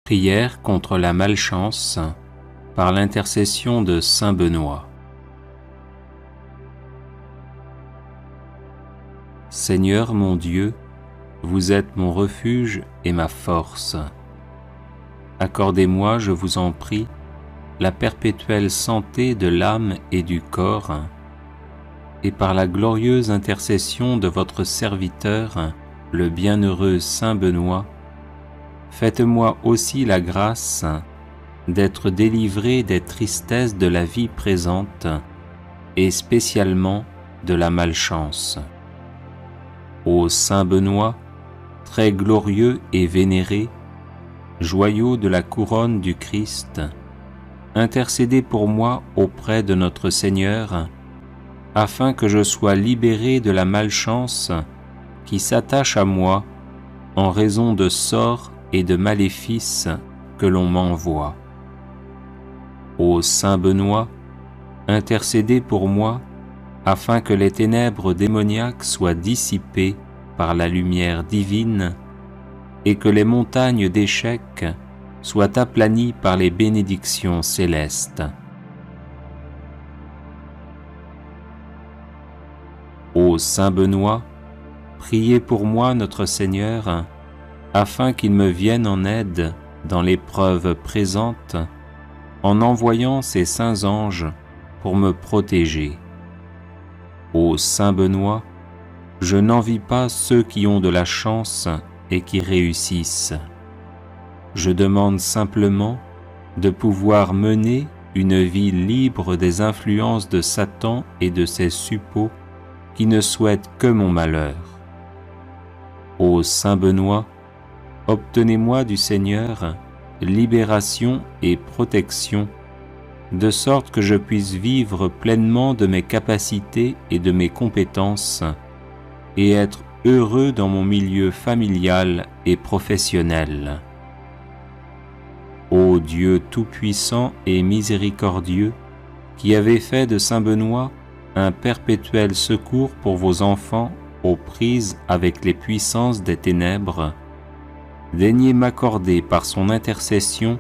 Prière contre la malchance par l'intercession de saint Benoît. Seigneur mon Dieu, vous êtes mon refuge et ma force. Accordez-moi, je vous en prie, la perpétuelle santé de l'âme et du corps, et par la glorieuse intercession de votre serviteur, le bienheureux saint Benoît, faites-moi aussi la grâce d'être délivré des tristesses de la vie présente et spécialement de la malchance. Ô saint Benoît, très glorieux et vénéré, joyau de la couronne du Christ, intercédez pour moi auprès de notre Seigneur, afin que je sois libéré de la malchance qui s'attache à moi en raison de sorts et de maléfices que l'on m'envoie. Ô saint Benoît, intercédez pour moi afin que les ténèbres démoniaques soient dissipées par la lumière divine et que les montagnes d'échecs soient aplanies par les bénédictions célestes. Ô saint Benoît, priez pour moi notre Seigneur, afin qu'il me vienne en aide dans l'épreuve présente, en envoyant ses saints anges pour me protéger. Ô saint Benoît, je n'envie pas ceux qui ont de la chance et qui réussissent. Je demande simplement de pouvoir mener une vie libre des influences de Satan et de ses suppôts qui ne souhaitent que mon malheur. Ô saint Benoît, obtenez-moi du Seigneur libération et protection, de sorte que je puisse vivre pleinement de mes capacités et de mes compétences, et être heureux dans mon milieu familial et professionnel. Ô Dieu tout-puissant et miséricordieux, qui avez fait de saint Benoît un perpétuel secours pour vos enfants aux prises avec les puissances des ténèbres, daignez m'accorder par son intercession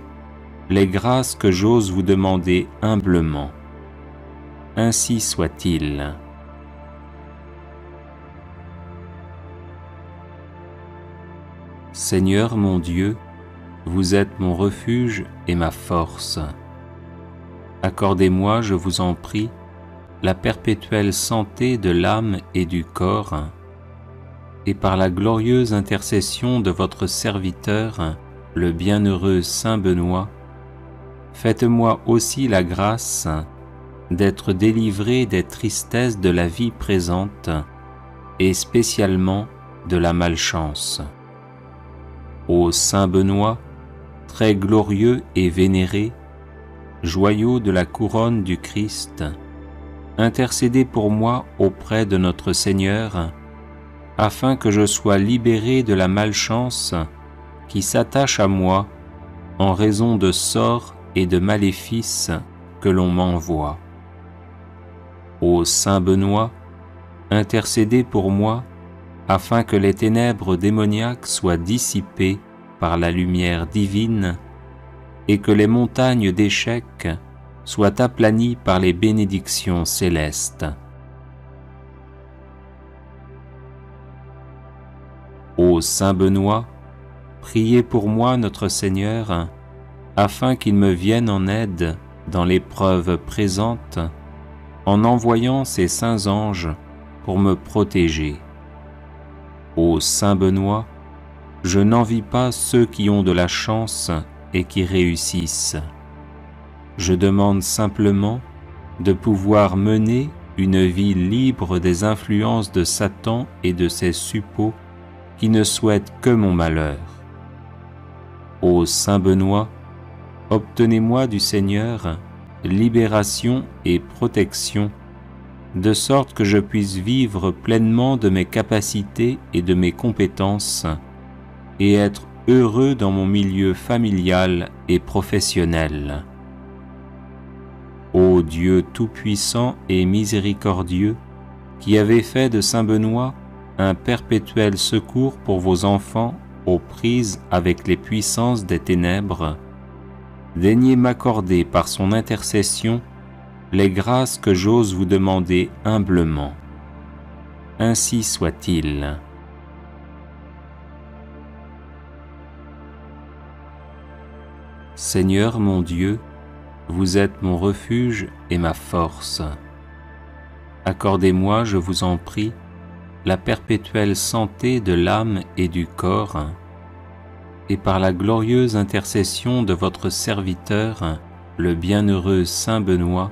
les grâces que j'ose vous demander humblement. Ainsi soit-il. Seigneur mon Dieu, vous êtes mon refuge et ma force. Accordez-moi, je vous en prie, la perpétuelle santé de l'âme et du corps, et par la glorieuse intercession de votre serviteur, le bienheureux saint Benoît, faites-moi aussi la grâce d'être délivré des tristesses de la vie présente et spécialement de la malchance. Ô saint Benoît, très glorieux et vénéré, joyau de la couronne du Christ, intercédez pour moi auprès de notre Seigneur, afin que je sois libéré de la malchance qui s'attache à moi en raison de sorts et de maléfices que l'on m'envoie. Ô saint Benoît, intercédez pour moi afin que les ténèbres démoniaques soient dissipées par la lumière divine et que les montagnes d'échecs soient aplanies par les bénédictions célestes. Ô saint Benoît, priez pour moi notre Seigneur, afin qu'il me vienne en aide dans l'épreuve présente, en envoyant ses saints anges pour me protéger. Ô saint Benoît, je n'envie pas ceux qui ont de la chance et qui réussissent. Je demande simplement de pouvoir mener une vie libre des influences de Satan et de ses suppôts qui ne souhaitent que mon malheur. Ô saint Benoît, obtenez-moi du Seigneur libération et protection, de sorte que je puisse vivre pleinement de mes capacités et de mes compétences, et être heureux dans mon milieu familial et professionnel. Ô Dieu tout-puissant et miséricordieux, qui avez fait de saint Benoît un perpétuel secours pour vos enfants aux prises avec les puissances des ténèbres, daignez m'accorder par son intercession les grâces que j'ose vous demander humblement. Ainsi soit-il. Seigneur mon Dieu, vous êtes mon refuge et ma force. Accordez-moi, je vous en prie, la perpétuelle santé de l'âme et du corps, et par la glorieuse intercession de votre serviteur, le bienheureux Saint Benoît,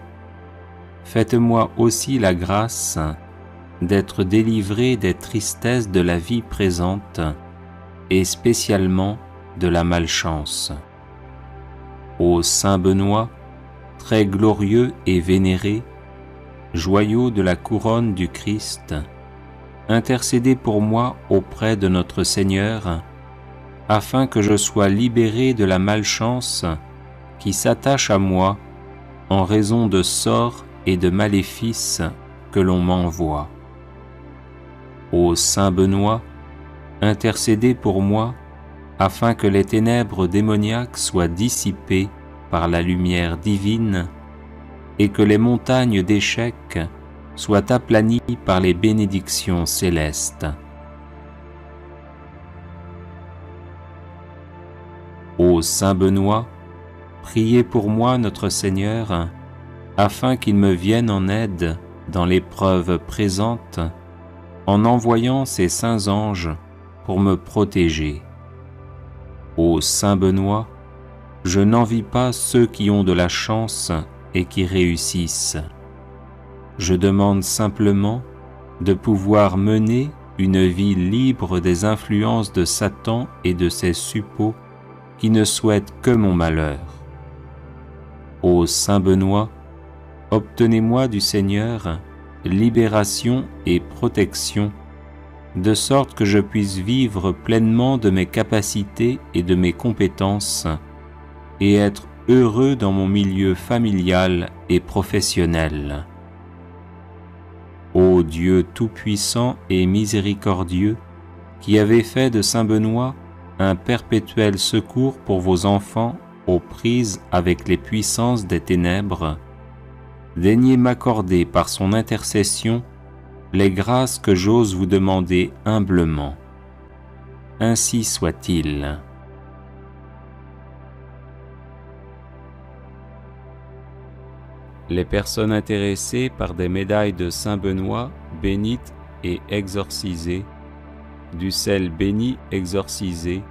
faites-moi aussi la grâce d'être délivré des tristesses de la vie présente et spécialement de la malchance. Ô Saint Benoît, très glorieux et vénéré, joyau de la couronne du Christ, intercédez pour moi auprès de notre Seigneur, afin que je sois libéré de la malchance qui s'attache à moi en raison de sorts et de maléfices que l'on m'envoie. Ô Saint Benoît, intercédez pour moi, afin que les ténèbres démoniaques soient dissipées par la lumière divine et que les montagnes d'échecs soient aplanies par les bénédictions célestes. Ô Saint Benoît, priez pour moi notre Seigneur, afin qu'il me vienne en aide dans l'épreuve présente, en envoyant ses saints anges pour me protéger. Ô Saint Benoît, je n'envie pas ceux qui ont de la chance et qui réussissent. Je demande simplement de pouvoir mener une vie libre des influences de Satan et de ses suppôts qui ne souhaitent que mon malheur. Ô Saint Benoît, obtenez-moi du Seigneur libération et protection, de sorte que je puisse vivre pleinement de mes capacités et de mes compétences, et être heureux dans mon milieu familial et professionnel. Ô Dieu tout-puissant et miséricordieux, qui avez fait de Saint Benoît un perpétuel secours pour vos enfants aux prises avec les puissances des ténèbres, daignez m'accorder par son intercession les grâces que j'ose vous demander humblement. Ainsi soit-il. Les personnes intéressées par des médailles de Saint Benoît bénites et exorcisées, du sel béni exorcisé,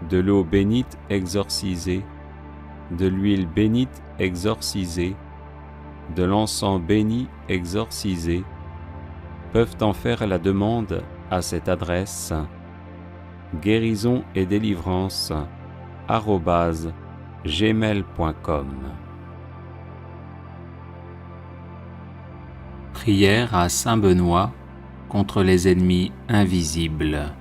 de l'eau bénite exorcisée, de l'huile bénite exorcisée, de l'encens béni exorcisé, peuvent en faire la demande à cette adresse guérison et délivrance @gmail.com. Prière à Saint Benoît contre les ennemis invisibles.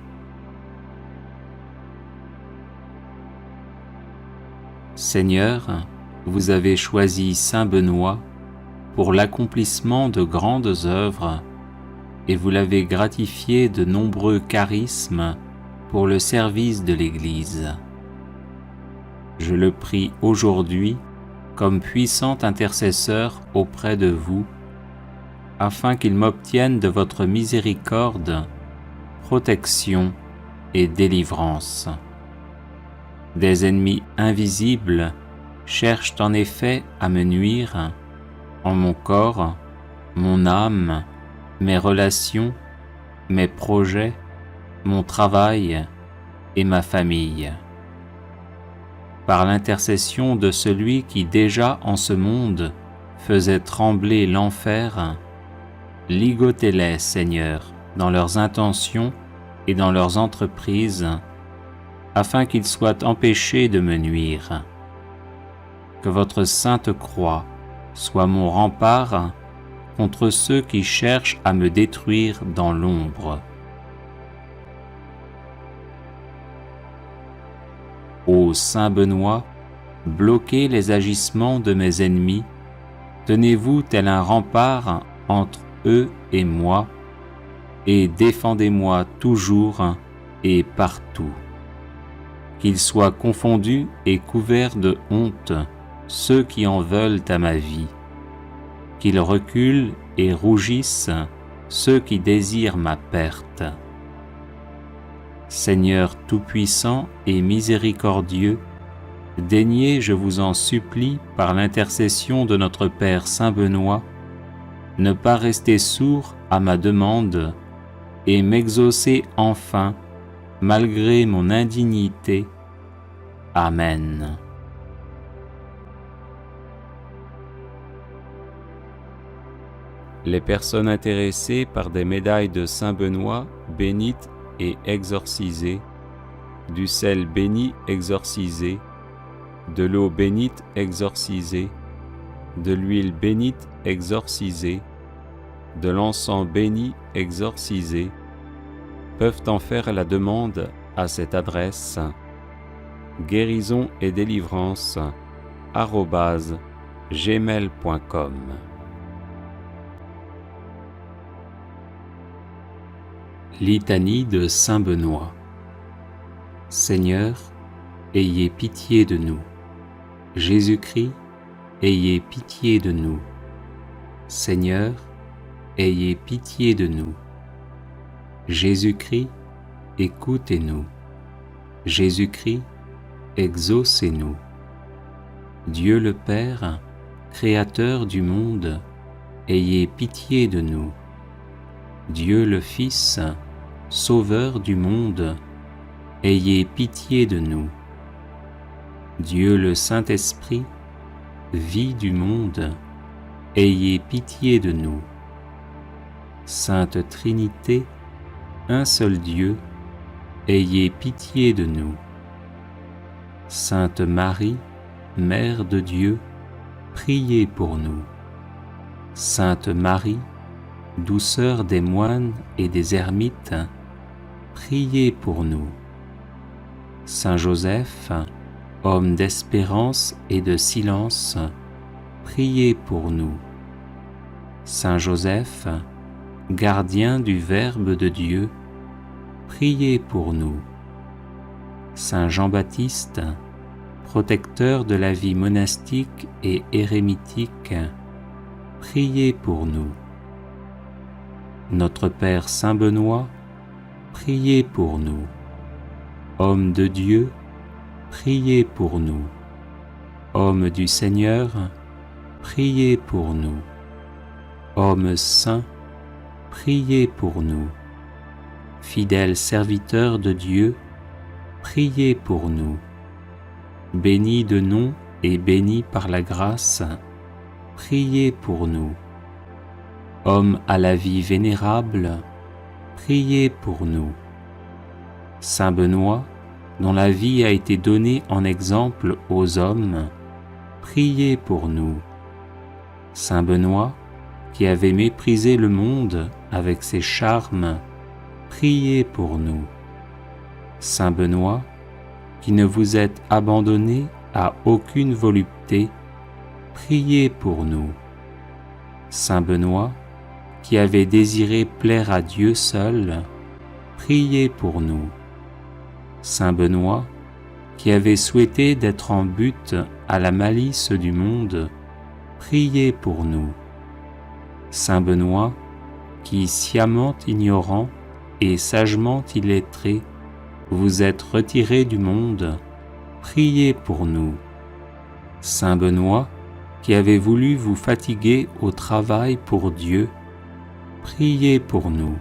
Seigneur, vous avez choisi Saint Benoît pour l'accomplissement de grandes œuvres et vous l'avez gratifié de nombreux charismes pour le service de l'Église. Je le prie aujourd'hui comme puissant intercesseur auprès de vous, afin qu'il m'obtienne de votre miséricorde, protection et délivrance. Des ennemis invisibles cherchent en effet à me nuire en mon corps, mon âme, mes relations, mes projets, mon travail et ma famille. Par l'intercession de celui qui déjà en ce monde faisait trembler l'enfer, ligotez-les, Seigneur, dans leurs intentions et dans leurs entreprises, afin qu'ils soient empêchés de me nuire. Que votre sainte croix soit mon rempart contre ceux qui cherchent à me détruire dans l'ombre. Ô Saint Benoît, bloquez les agissements de mes ennemis, tenez-vous tel un rempart entre eux et moi, et défendez-moi toujours et partout. qu'ils soient confondus et couverts de honte, ceux qui en veulent à ma vie, qu'ils reculent et rougissent, ceux qui désirent ma perte. Seigneur tout-puissant et miséricordieux, daignez, je vous en supplie, par l'intercession de notre Père Saint Benoît, ne pas rester sourd à ma demande et m'exaucer enfin, malgré mon indignité. Amen. Les personnes intéressées par des médailles de Saint Benoît bénites et exorcisées, du sel béni exorcisé, de l'eau bénite exorcisée, de l'huile bénite exorcisée, de l'encens béni exorcisé, peuvent en faire la demande à cette adresse: guérison et délivrance @gmail.com. Litanie de Saint Benoît. Seigneur, ayez pitié de nous. Jésus-Christ, ayez pitié de nous. Seigneur, ayez pitié de nous. Jésus-Christ, écoutez-nous. Jésus-Christ, exaucez-nous. Dieu le Père, Créateur du monde, ayez pitié de nous. Dieu le Fils, Sauveur du monde, ayez pitié de nous. Dieu le Saint-Esprit, vie du monde, ayez pitié de nous. Sainte Trinité, un seul Dieu, ayez pitié de nous. Sainte Marie, Mère de Dieu, priez pour nous. Sainte Marie, douceur des moines et des ermites, priez pour nous. Saint Joseph, homme d'espérance et de silence, priez pour nous. Saint Joseph, gardien du Verbe de Dieu, priez pour nous. Saint Jean-Baptiste, protecteur de la vie monastique et érémitique, priez pour nous. Notre Père Saint Benoît, priez pour nous. Homme de Dieu, priez pour nous. Homme du Seigneur, priez pour nous. Homme saint, priez pour nous. Fidèle serviteur de Dieu, priez pour nous. Béni de nom et béni par la grâce, priez pour nous. Homme à la vie vénérable, priez pour nous. Saint Benoît, dont la vie a été donnée en exemple aux hommes, priez pour nous. Saint Benoît, qui avait méprisé le monde avec ses charmes, priez pour nous. Saint Benoît, qui ne vous êtes abandonné à aucune volupté, priez pour nous. Saint Benoît, qui avait désiré plaire à Dieu seul, priez pour nous. Saint Benoît, qui avait souhaité d'être en butte à la malice du monde, priez pour nous. Saint Benoît, qui, sciemment ignorant et sagement illettré, vous êtes retiré du monde, priez pour nous. Saint Benoît, qui avait voulu vous fatiguer au travail pour Dieu, priez pour nous.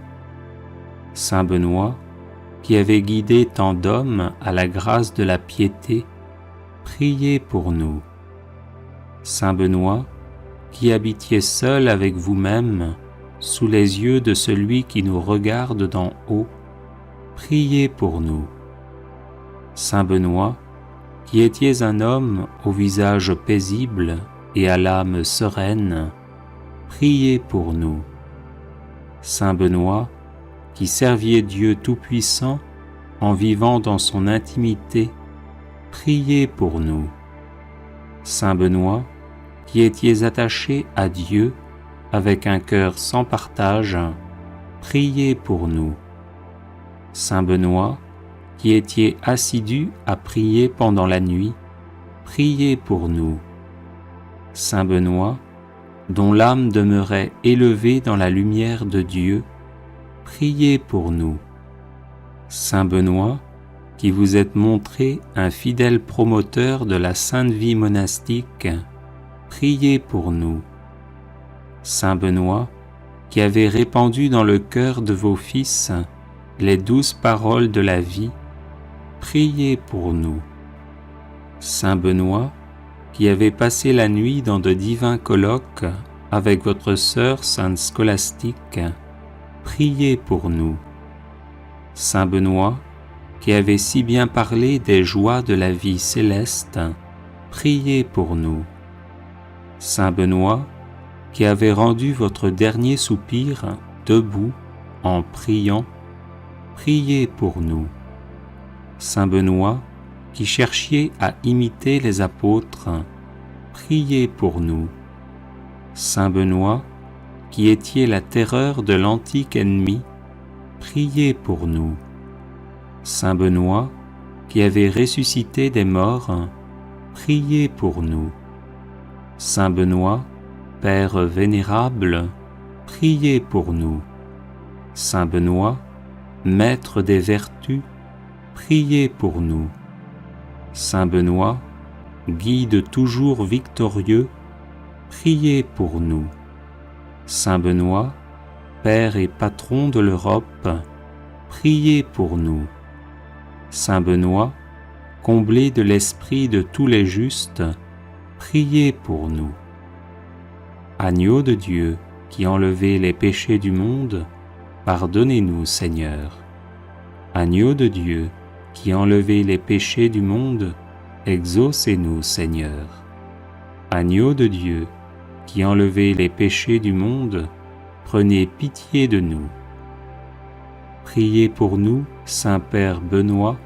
Saint Benoît, qui avait guidé tant d'hommes à la grâce de la piété, priez pour nous. Saint Benoît, qui habitiez seul avec vous-même, sous les yeux de celui qui nous regarde d'en haut, priez pour nous. Saint Benoît, qui étiez un homme au visage paisible et à l'âme sereine, priez pour nous. Saint Benoît, qui serviez Dieu Tout-Puissant en vivant dans son intimité, priez pour nous. Saint Benoît, qui étiez attaché à Dieu avec un cœur sans partage, priez pour nous. Saint Benoît, qui qui étiez assidus à prier pendant la nuit, priez pour nous. Saint Benoît, dont l'âme demeurait élevée dans la lumière de Dieu, priez pour nous. Saint Benoît, qui vous êtes montré un fidèle promoteur de la sainte vie monastique, priez pour nous. Saint Benoît, qui avez répandu dans le cœur de vos fils les douces paroles de la vie, priez pour nous. Saint Benoît, qui avez passé la nuit dans de divins colloques avec votre sœur sainte Scolastique, priez pour nous. Saint Benoît, qui avez si bien parlé des joies de la vie céleste, priez pour nous. Saint Benoît, qui avez rendu votre dernier soupir debout en priant, priez pour nous. Saint Benoît, qui cherchiez à imiter les apôtres, priez pour nous. Saint Benoît, qui étiez la terreur de l'antique ennemi, priez pour nous. Saint Benoît, qui avez ressuscité des morts, priez pour nous. Saint Benoît, Père vénérable, priez pour nous. Saint Benoît, Maître des vertus, priez pour nous. Saint Benoît, Guide toujours victorieux, priez pour nous. Saint Benoît, Père et Patron de l'Europe, priez pour nous. Saint Benoît, comblé de l'esprit de tous les justes, priez pour nous. Agneau de Dieu, qui enlevez les péchés du monde, pardonnez-nous, Seigneur. Agneau de Dieu, qui enlevez les péchés du monde, exaucez-nous, Seigneur. Agneau de Dieu, qui enlevez les péchés du monde, prenez pitié de nous. Priez pour nous, Saint-Père Benoît,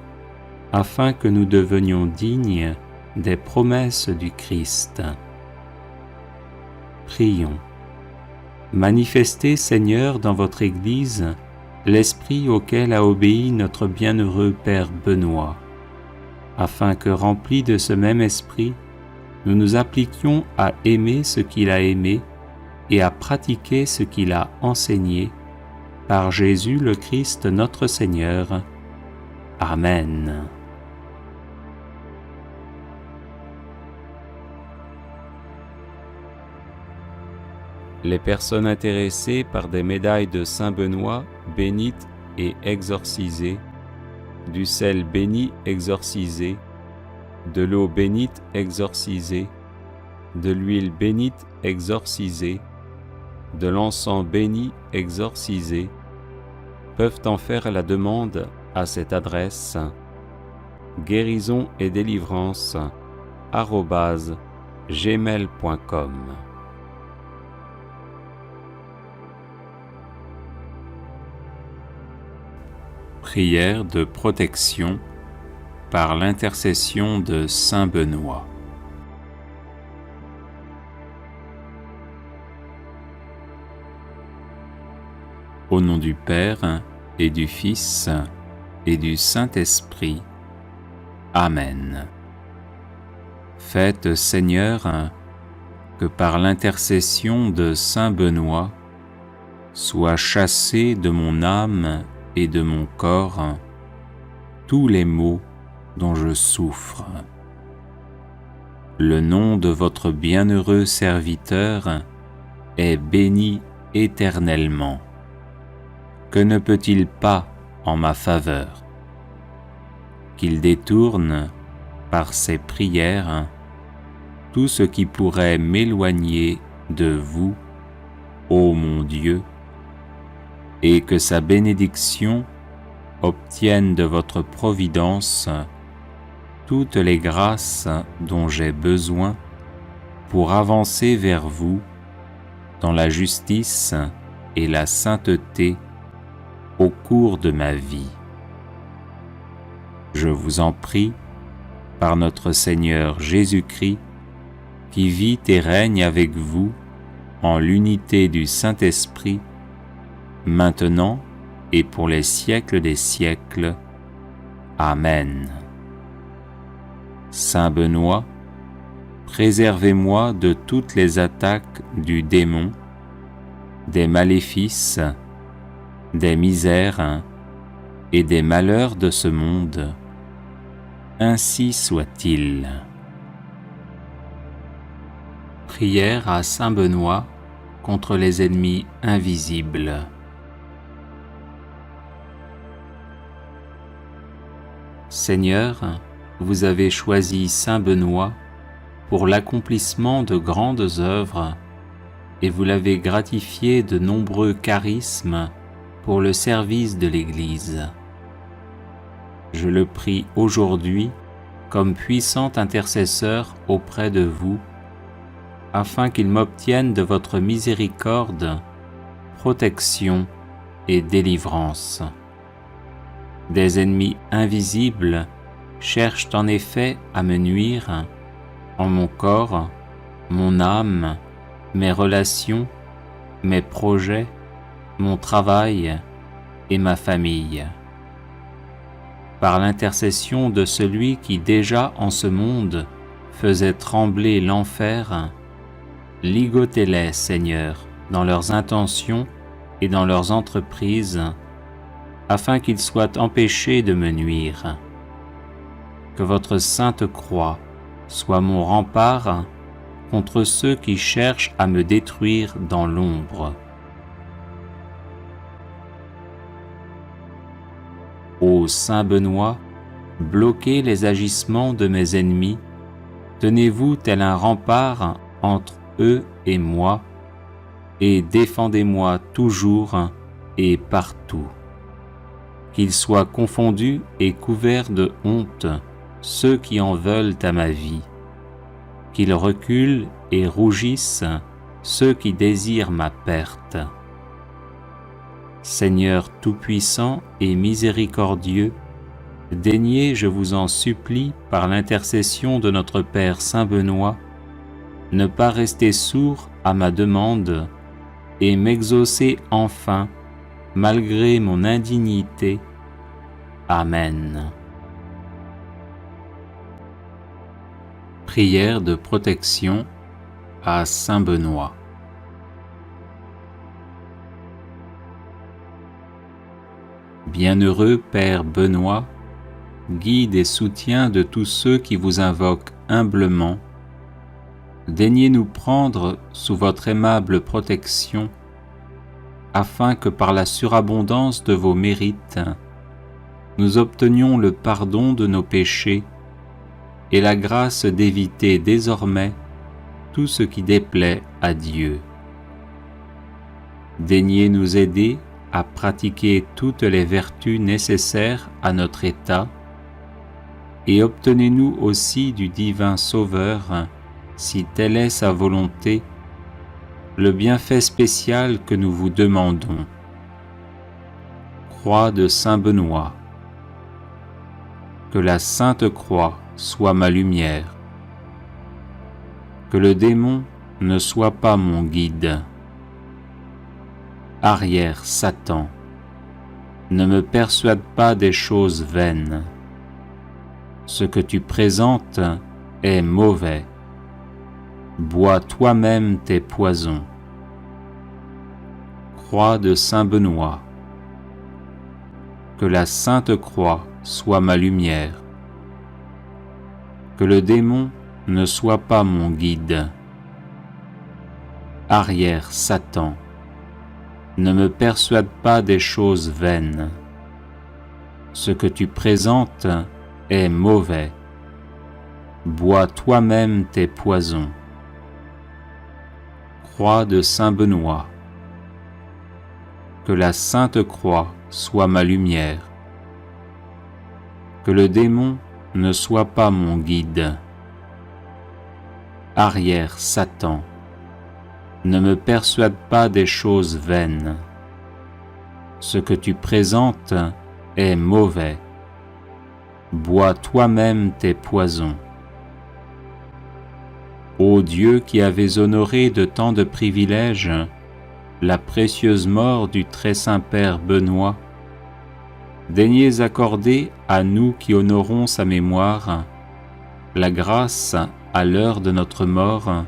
afin que nous devenions dignes des promesses du Christ. Prions. Manifestez, Seigneur, dans votre Église, l'esprit auquel a obéi notre bienheureux Père Benoît, afin que, remplis de ce même esprit, nous nous appliquions à aimer ce qu'il a aimé et à pratiquer ce qu'il a enseigné, par Jésus le Christ notre Seigneur. Amen. Les personnes intéressées par des médailles de Saint Benoît bénites et exorcisées, du sel béni exorcisé, de l'eau bénite exorcisée, de l'huile bénite exorcisée, de l'encens béni exorcisé, peuvent en faire la demande à cette adresse guérison et délivrance @gmail.com. Prière de protection par l'intercession de Saint Benoît. Au nom du Père et du Fils et du Saint-Esprit. Amen. Faites, Seigneur, que par l'intercession de Saint Benoît, soient chassés de mon âme et de mon corps tous les maux dont je souffre. Le nom de votre bienheureux serviteur est béni éternellement. Que ne peut-il pas en ma faveur? Qu'il détourne, par ses prières, tout ce qui pourrait m'éloigner de vous, ô mon Dieu, et que sa bénédiction obtienne de votre providence toutes les grâces dont j'ai besoin pour avancer vers vous dans la justice et la sainteté au cours de ma vie. Je vous en prie, par notre Seigneur Jésus-Christ, qui vit et règne avec vous en l'unité du Amen. Saint Benoît, préservez-moi de toutes les attaques du démon, des maléfices, des misères et des malheurs de ce monde. Ainsi soit-il. Prière à Saint Benoît contre les ennemis invisibles. Seigneur, vous avez choisi Saint Benoît pour l'accomplissement de grandes œuvres et vous l'avez gratifié de nombreux charismes pour le service de l'Église. Je le prie aujourd'hui comme puissant intercesseur auprès de vous, afin qu'il m'obtienne de votre miséricorde, protection et délivrance. Des ennemis invisibles cherchent en effet à me nuire en mon corps, mon âme, mes relations, mes projets, mon travail et ma famille. Par l'intercession de celui qui déjà en ce monde faisait trembler l'enfer, ligotez-les, Seigneur, dans leurs intentions et dans leurs entreprises, afin qu'ils soient empêchés de me nuire. Que votre sainte croix soit mon rempart contre ceux qui cherchent à me détruire dans l'ombre. Ô Saint Benoît, bloquez les agissements de mes ennemis, tenez-vous tel un rempart entre eux et moi, et défendez-moi toujours et partout. Qu'ils soient confondus et couverts de honte ceux qui en veulent à ma vie, qu'ils reculent et rougissent ceux qui désirent ma perte. Seigneur tout-puissant et miséricordieux, daignez, je vous en supplie, par l'intercession de notre Père Saint Benoît, ne pas rester sourd à ma demande et m'exaucer enfin, malgré mon indignité. Amen. Prière de protection à Saint Benoît. Bienheureux Père Benoît, guide et soutien de tous ceux qui vous invoquent humblement, daignez nous prendre sous votre aimable protection, afin que par la surabondance de vos mérites, nous obtenions le pardon de nos péchés et la grâce d'éviter désormais tout ce qui déplaît à Dieu. Daignez nous aider à pratiquer toutes les vertus nécessaires à notre état, et obtenez-nous aussi du divin Sauveur, si telle est sa volonté, le bienfait spécial que nous vous demandons. Croix de Saint Benoît. Que la Sainte Croix soit ma lumière. Que le démon ne soit pas mon guide. Arrière Satan, ne me persuade pas des choses vaines. Ce que tu présentes est mauvais. Bois toi-même tes poisons. Croix de Saint Benoît. Que la Sainte Croix soit ma lumière. Que le démon ne soit pas mon guide. Arrière Satan, ne me persuade pas des choses vaines. Ce que tu présentes est mauvais. Bois toi-même tes poisons. Croix de Saint Benoît. Que la Sainte Croix soit ma lumière. Que le démon ne soit pas mon guide. Arrière Satan, ne me persuade pas des choses vaines. Ce que tu présentes est mauvais. Bois toi-même tes poisons. Ô Dieu qui avais honoré de tant de privilèges la précieuse mort du très saint Père Benoît, daignez accorder à nous qui honorons sa mémoire la grâce, à l'heure de notre mort,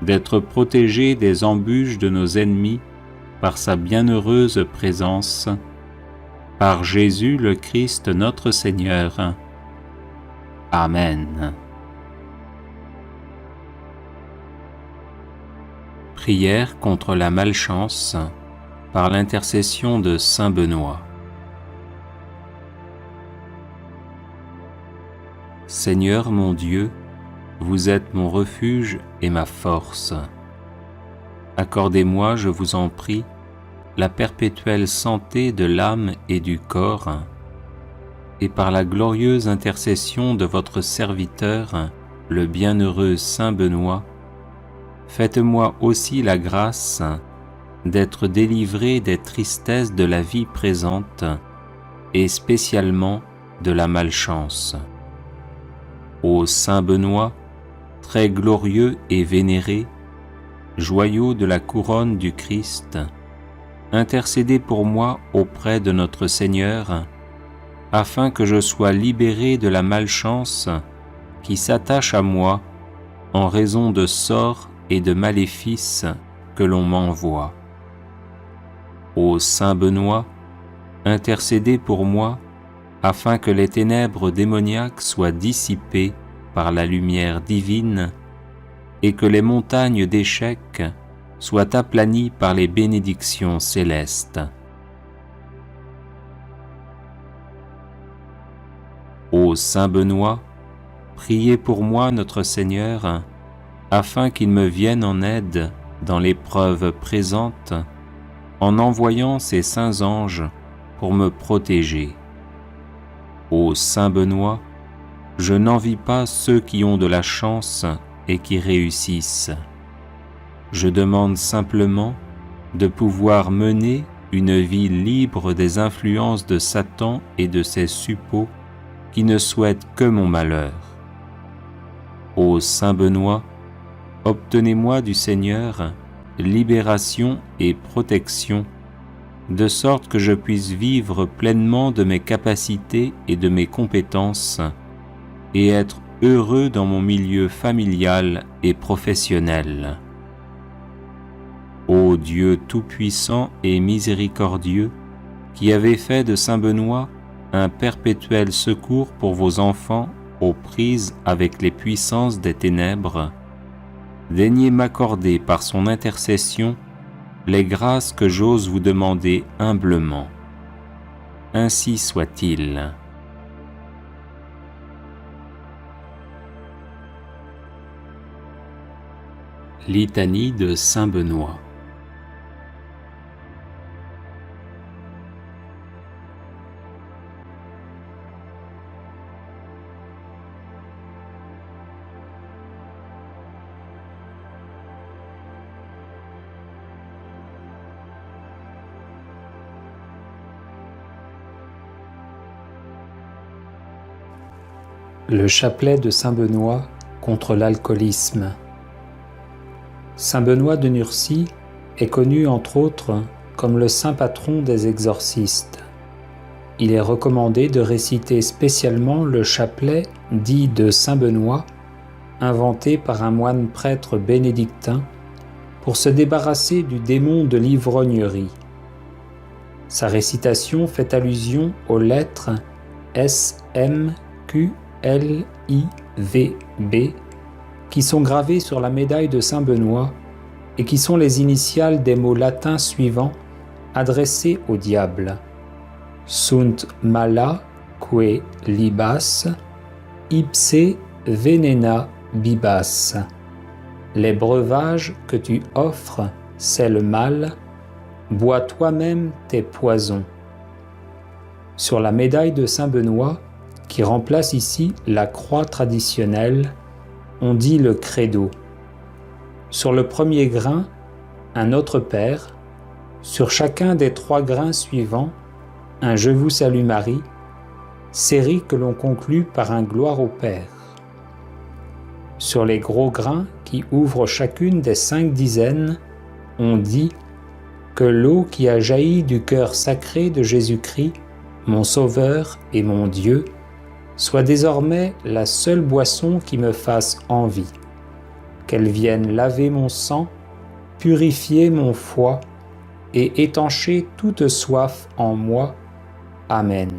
d'être protégés des embûches de nos ennemis par sa bienheureuse présence, par Jésus le Christ notre Seigneur. Amen. Prière contre la malchance par l'intercession de saint Benoît. Seigneur mon Dieu, vous êtes mon refuge et ma force. Accordez-moi, je vous en prie, la perpétuelle santé de l'âme et du corps, et par la glorieuse intercession de votre serviteur, le bienheureux saint Benoît, faites-moi aussi la grâce d'être délivré des tristesses de la vie présente et spécialement de la malchance. Ô saint Benoît, très glorieux et vénéré, joyau de la couronne du Christ, intercédez pour moi auprès de notre Seigneur, afin que je sois libéré de la malchance qui s'attache à moi en raison de sorts et de maléfices que l'on m'envoie. Ô saint Benoît, intercédez pour moi, afin que les ténèbres démoniaques soient dissipées par la lumière divine et que les montagnes d'échecs soient aplanies par les bénédictions célestes. Ô saint Benoît, priez pour moi notre Seigneur, afin qu'il me vienne en aide dans l'épreuve présente, en envoyant ses saints anges pour me protéger. Ô saint Benoît, je n'envie pas ceux qui ont de la chance et qui réussissent. Je demande simplement de pouvoir mener une vie libre des influences de Satan et de ses suppôts qui ne souhaitent que mon malheur. Ô saint Benoît, obtenez-moi du Seigneur libération et protection, de sorte que je puisse vivre pleinement de mes capacités et de mes compétences, et être heureux dans mon milieu familial et professionnel. Ô Dieu tout-puissant et miséricordieux, qui avez fait de saint Benoît un perpétuel secours pour vos enfants aux prises avec les puissances des ténèbres, daignez m'accorder par son intercession les grâces que j'ose vous demander humblement. Ainsi soit-il. Litanie de saint Benoît. Le chapelet de saint Benoît contre l'alcoolisme. Saint Benoît de Nursie est connu entre autres comme le saint patron des exorcistes. Il est recommandé de réciter spécialement le chapelet dit de saint Benoît, inventé par un moine prêtre bénédictin, pour se débarrasser du démon de l'ivrognerie. Sa récitation fait allusion aux lettres S, M, Q, L, I, V, B, qui sont gravées sur la médaille de saint Benoît et qui sont les initiales des mots latins suivants adressés au diable. Sunt mala que libas, ipse venena bibas. Les breuvages que tu offres, c'est le mal, bois toi-même tes poisons. Sur la médaille de saint Benoît, qui remplace ici la croix traditionnelle, on dit le credo. Sur le premier grain, un Notre Père. Sur chacun des 3 grains suivants, un Je vous salue Marie, série que l'on conclut par un Gloire au Père. Sur les gros grains qui ouvrent chacune des 5 dizaines, on dit que l'eau qui a jailli du cœur sacré de Jésus-Christ mon Sauveur et mon Dieu, soit désormais la seule boisson qui me fasse envie. Qu'elle vienne laver mon sang, purifier mon foie et étancher toute soif en moi. Amen.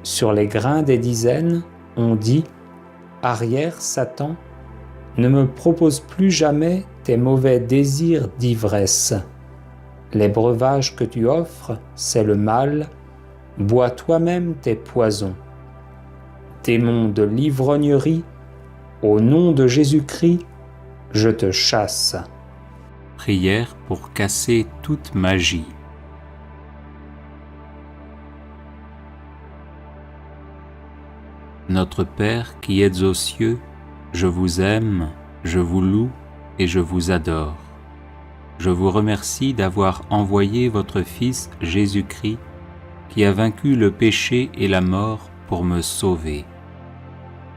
Sur les grains des dizaines, on dit « Arrière, Satan, ne me propose plus jamais tes mauvais désirs d'ivresse. Les breuvages que tu offres, c'est le mal, bois toi-même tes poisons. Démon de l'ivrognerie, au nom de Jésus-Christ, je te chasse. » Prière pour casser toute magie. Notre Père qui êtes aux cieux, je vous aime, je vous loue et je vous adore. Je vous remercie d'avoir envoyé votre Fils Jésus-Christ, qui a vaincu le péché et la mort pour me sauver.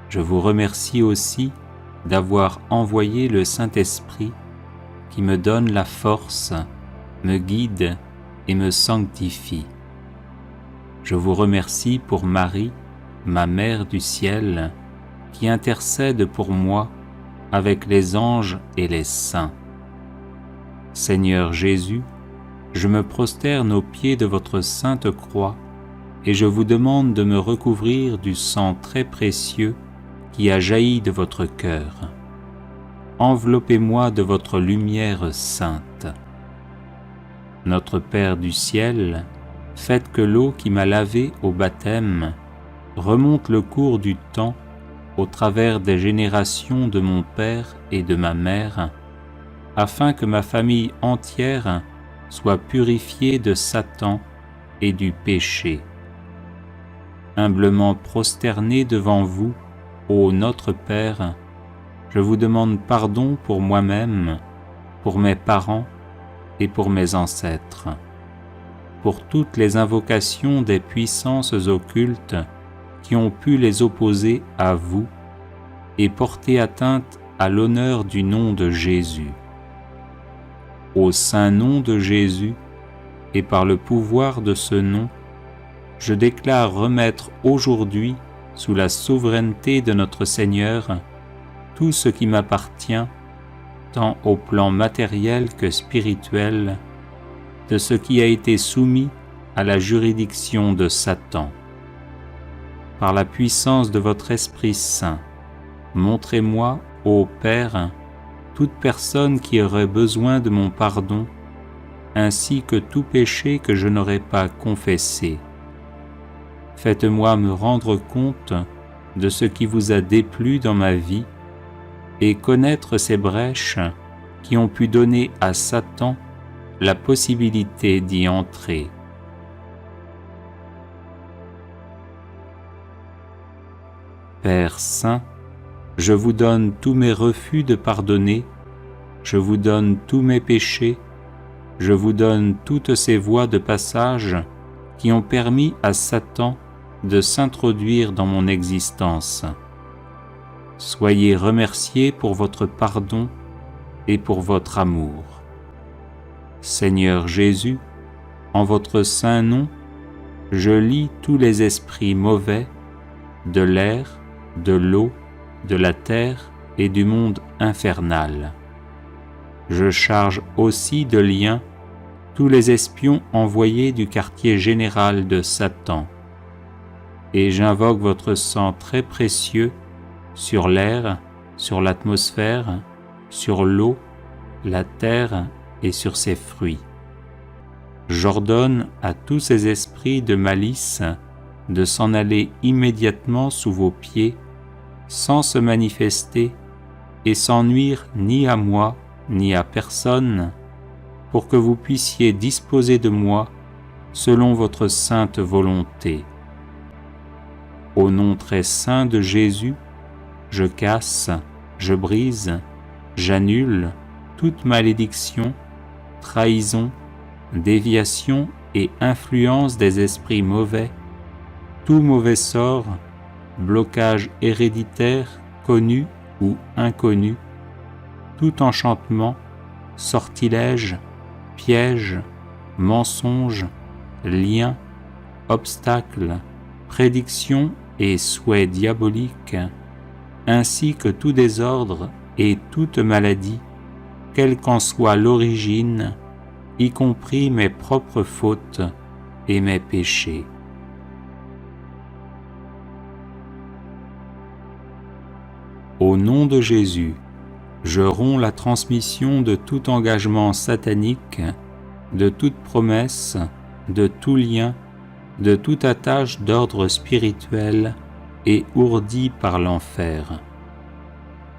Je vous remercie aussi d'avoir envoyé le Saint-Esprit, qui me donne la force, me guide et me sanctifie. Je vous remercie pour Marie, ma Mère du ciel, qui intercède pour moi avec les anges et les saints. Seigneur Jésus, je me prosterne aux pieds de votre sainte croix et je vous demande de me recouvrir du sang très précieux qui a jailli de votre cœur. Enveloppez-moi de votre lumière sainte. Notre Père du ciel, faites que l'eau qui m'a lavé au baptême remonte le cours du temps au travers des générations de mon père et de ma mère, afin que ma famille entière soit purifiée de Satan et du péché. Humblement prosterné devant vous, ô notre Père, je vous demande pardon pour moi-même, pour mes parents et pour mes ancêtres, pour toutes les invocations des puissances occultes qui ont pu les opposer à vous et porter atteinte à l'honneur du nom de Jésus. Au saint nom de Jésus, et par le pouvoir de ce nom, je déclare remettre aujourd'hui, sous la souveraineté de notre Seigneur, tout ce qui m'appartient, tant au plan matériel que spirituel, de ce qui a été soumis à la juridiction de Satan. Par la puissance de votre Esprit Saint, montrez-moi, ô Père, toute personne qui aurait besoin de mon pardon, ainsi que tout péché que je n'aurais pas confessé. Faites-moi me rendre compte de ce qui vous a déplu dans ma vie et connaître ces brèches qui ont pu donner à Satan la possibilité d'y entrer. Père Saint, je vous donne tous mes refus de pardonner, je vous donne tous mes péchés, je vous donne toutes ces voies de passage qui ont permis à Satan de s'introduire dans mon existence. Soyez remerciés pour votre pardon et pour votre amour. Seigneur Jésus, en votre saint nom, je lie tous les esprits mauvais de l'air, de l'eau, de la terre et du monde infernal. Je charge aussi de liens tous les espions envoyés du quartier général de Satan, et j'invoque votre sang très précieux sur l'air, sur l'atmosphère, sur l'eau, la terre et sur ses fruits. J'ordonne à tous ces esprits de malice de s'en aller immédiatement sous vos pieds, sans se manifester et sans nuire ni à moi ni à personne, pour que vous puissiez disposer de moi selon votre sainte volonté. Au nom très saint de Jésus, je casse, je brise, j'annule toute malédiction, trahison, déviation et influence des esprits mauvais, tout mauvais sort, blocage héréditaire, connu ou inconnu, tout enchantement, sortilège, piège, mensonge, lien, obstacles, prédictions et souhaits diaboliques, ainsi que tout désordre et toute maladie, quelle qu'en soit l'origine, y compris mes propres fautes et mes péchés. Au nom de Jésus, je romps la transmission de tout engagement satanique, de toute promesse, de tout lien, de toute attache d'ordre spirituel et ourdie par l'enfer.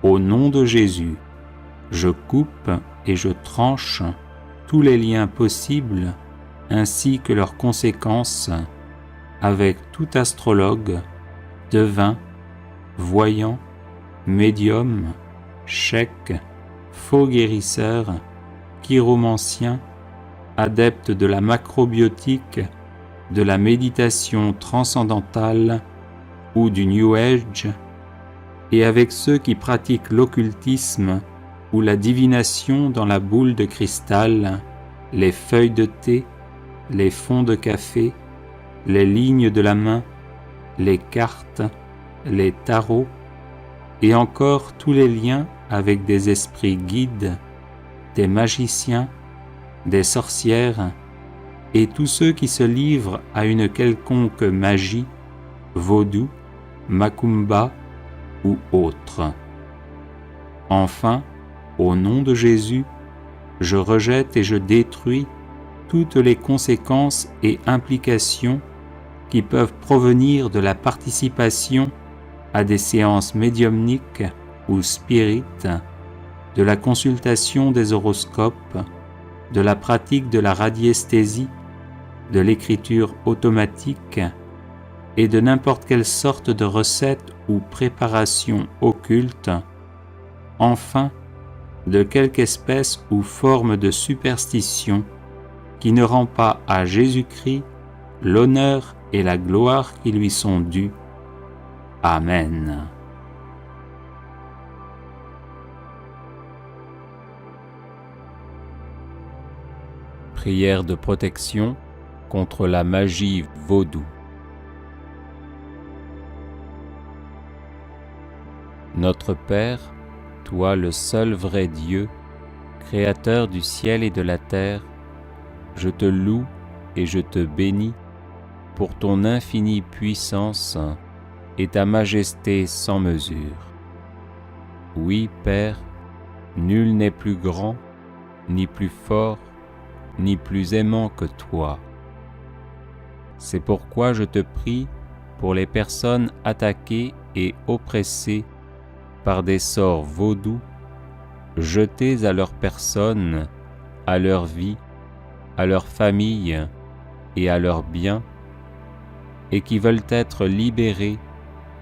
Au nom de Jésus, je coupe et je tranche tous les liens possibles ainsi que leurs conséquences avec tout astrologue, devin, voyant, médium, cheik, faux guérisseur, chiromancien, adepte de la macrobiotique, de la méditation transcendantale ou du New Age, et avec ceux qui pratiquent l'occultisme ou la divination dans la boule de cristal, les feuilles de thé, les fonds de café, les lignes de la main, les cartes, les tarots, et encore tous les liens avec des esprits guides, des magiciens, des sorcières, et tous ceux qui se livrent à une quelconque magie, vaudou, macumba ou autre. Enfin, au nom de Jésus, je rejette et je détruis toutes les conséquences et implications qui peuvent provenir de la participation à des séances médiumniques ou spirites, de la consultation des horoscopes, de la pratique de la radiesthésie, de l'écriture automatique et de n'importe quelle sorte de recette ou préparation occulte, enfin de quelque espèce ou forme de superstition qui ne rend pas à Jésus-Christ l'honneur et la gloire qui lui sont dus. Amen. Prière de protection contre la magie vaudou. Notre Père, toi le seul vrai Dieu, Créateur du ciel et de la terre, je te loue et je te bénis pour ton infinie puissance et ta majesté sans mesure. Oui, Père, nul n'est plus grand, ni plus fort, ni plus aimant que toi. C'est pourquoi je te prie pour les personnes attaquées et oppressées par des sorts vaudous, jetés à leur personne, à leur vie, à leur famille et à leurs biens, et qui veulent être libérés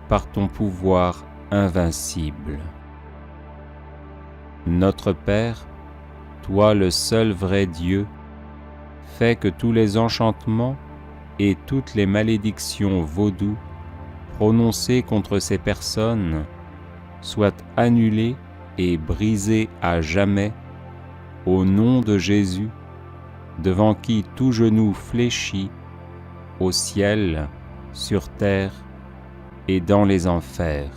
par ton pouvoir invincible. Notre Père, toi le seul vrai Dieu, fais que tous les enchantements et toutes les malédictions vaudous prononcées contre ces personnes soient annulés et brisés à jamais au nom de Jésus, devant qui tout genou fléchit au ciel, sur terre et dans les enfers.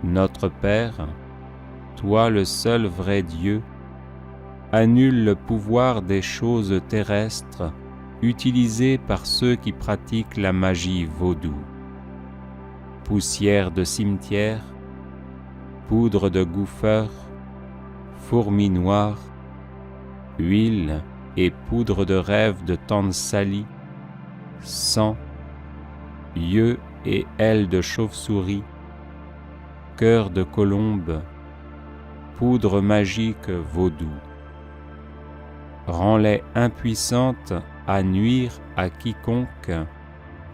Notre Père, toi le seul vrai Dieu, annule le pouvoir des choses terrestres utilisées par ceux qui pratiquent la magie vaudou. Poussière de cimetière, poudre de gouffeur, fourmis noires, huile et poudre de rêve de tante Sally, sang, yeux et ailes de chauve-souris, cœur de colombe, poudre magique vaudou. Rends-les impuissantes à nuire à quiconque,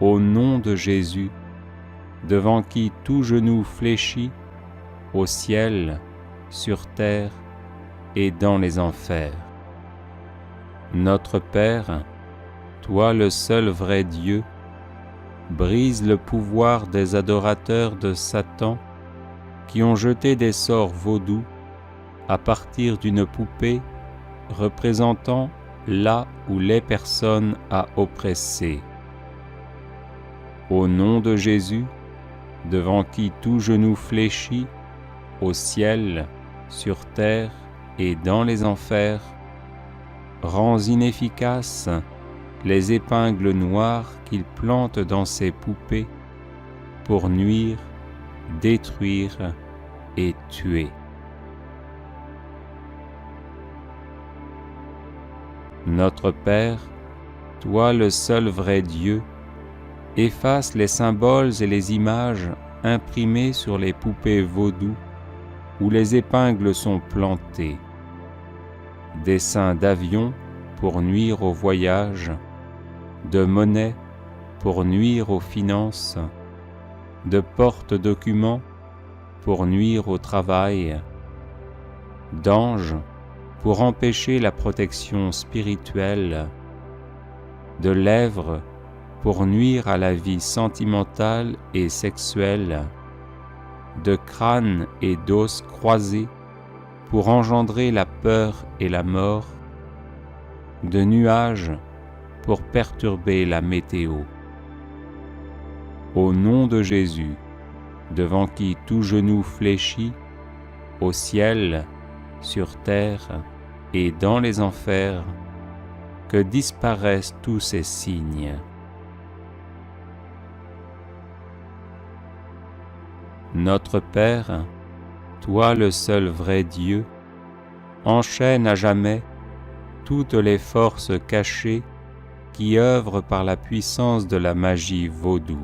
au nom de Jésus, devant qui tout genou fléchit, au ciel, sur terre et dans les enfers. Notre Père, toi le seul vrai Dieu, brise le pouvoir des adorateurs de Satan qui ont jeté des sorts vaudous à partir d'une poupée représentant là où les personnes a oppressé. Au nom de Jésus, devant qui tout genou fléchit, au ciel, sur terre et dans les enfers, rends inefficaces les épingles noires qu'il plante dans ses poupées pour nuire, détruire et tuer. Notre Père, toi le seul vrai Dieu, efface les symboles et les images imprimées sur les poupées vaudou où les épingles sont plantées. Dessins d'avions pour nuire au voyage, de monnaie pour nuire aux finances, de porte-documents pour nuire au travail, d'anges pour empêcher la protection spirituelle, de lèvres pour nuire à la vie sentimentale et sexuelle, de crânes et d'os croisés pour engendrer la peur et la mort, de nuages pour perturber la météo. Au nom de Jésus, devant qui tout genou fléchit, au ciel, sur terre et dans les enfers, que disparaissent tous ces signes. Notre Père, toi le seul vrai Dieu, enchaîne à jamais toutes les forces cachées qui œuvrent par la puissance de la magie vaudou.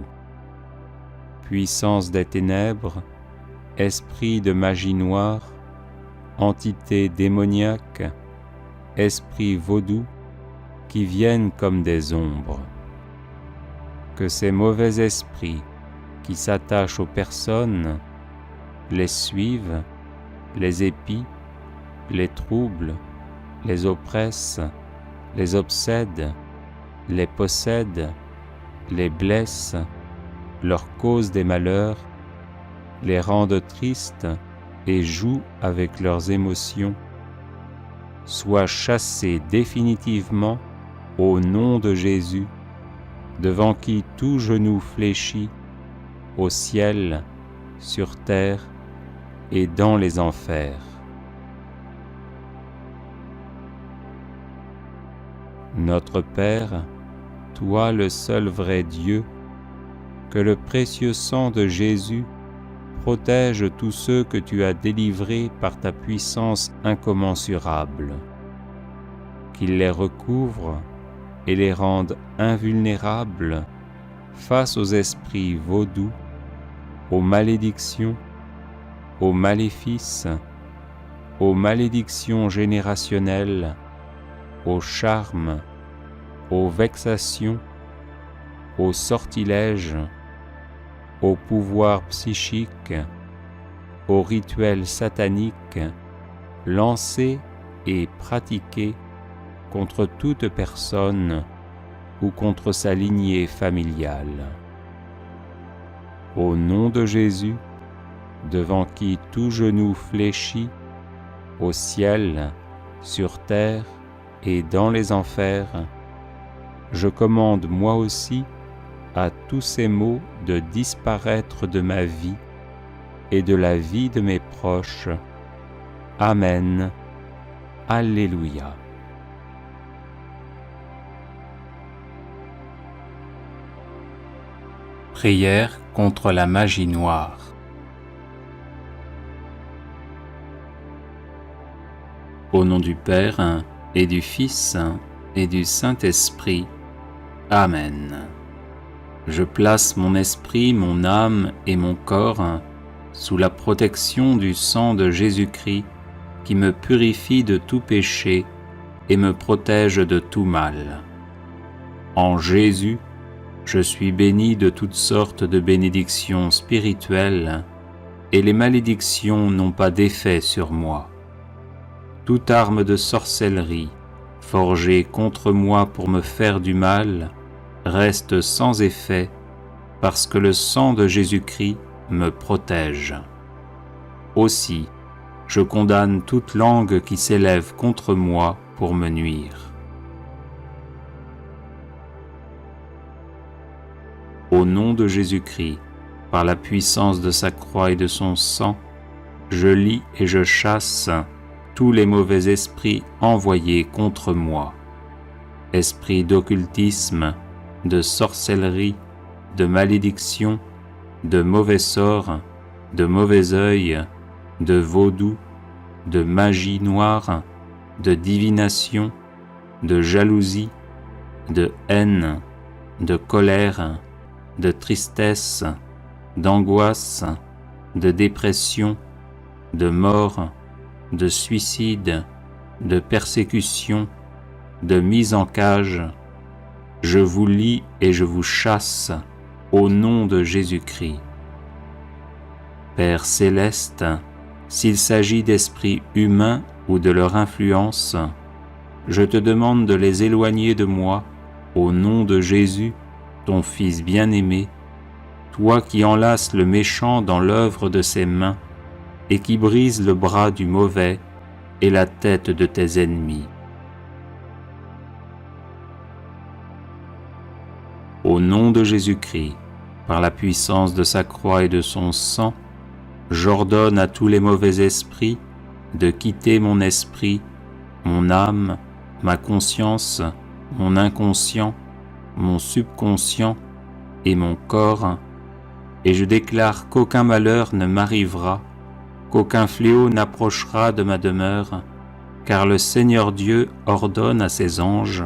Puissance des ténèbres, esprit de magie noire, entité démoniaque, esprit vaudou, qui viennent comme des ombres. Que ces mauvais esprits qui s'attachent aux personnes, les suivent, les épient, les troublent, les oppressent, les obsèdent, les possèdent, les blessent, leur causent des malheurs, les rendent tristes et jouent avec leurs émotions, soient chassés définitivement au nom de Jésus, devant qui tout genou fléchit, au ciel, sur terre et dans les enfers. Notre Père, toi le seul vrai Dieu, que le précieux sang de Jésus protège tous ceux que tu as délivrés par ta puissance incommensurable, qu'il les recouvre et les rende invulnérables face aux esprits vaudous, aux malédictions, aux maléfices, aux malédictions générationnelles, aux charmes, aux vexations, aux sortilèges, aux pouvoirs psychiques, aux rituels sataniques lancés et pratiqués contre toute personne ou contre sa lignée familiale. Au nom de Jésus, devant qui tout genou fléchit, au ciel, sur terre et dans les enfers, je commande moi aussi à tous ces maux de disparaître de ma vie et de la vie de mes proches. Amen. Alléluia. Prière contre la magie noire. Au nom du Père et du Fils et du Saint-Esprit. Amen. Je place mon esprit, mon âme et mon corps sous la protection du sang de Jésus-Christ qui me purifie de tout péché et me protège de tout mal. En Jésus, je suis béni de toutes sortes de bénédictions spirituelles et les malédictions n'ont pas d'effet sur moi. Toute arme de sorcellerie forgée contre moi pour me faire du mal reste sans effet parce que le sang de Jésus-Christ me protège. Aussi, je condamne toute langue qui s'élève contre moi pour me nuire. au nom de Jésus-Christ, par la puissance de sa croix et de son sang, je lis et je chasse tous les mauvais esprits envoyés contre moi. Esprits d'occultisme, de sorcellerie, de malédiction, de mauvais sorts, de mauvais œil, de vaudou, de magie noire, de divination, de jalousie, de haine, de colère, de tristesse, d'angoisse, de dépression, de mort, de suicide, de persécution, de mise en cage, je vous lie et je vous chasse au nom de Jésus-Christ. Père céleste, s'il s'agit d'esprits humains ou de leur influence, je te demande de les éloigner de moi au nom de Jésus, ton Fils bien-aimé, toi qui enlaces le méchant dans l'œuvre de ses mains et qui brises le bras du mauvais et la tête de tes ennemis. Au nom de Jésus-Christ, par la puissance de sa croix et de son sang, j'ordonne à tous les mauvais esprits de quitter mon esprit, mon âme, ma conscience, mon inconscient, mon subconscient et mon corps, et je déclare qu'aucun malheur ne m'arrivera, qu'aucun fléau n'approchera de ma demeure, car le Seigneur Dieu ordonne à ses anges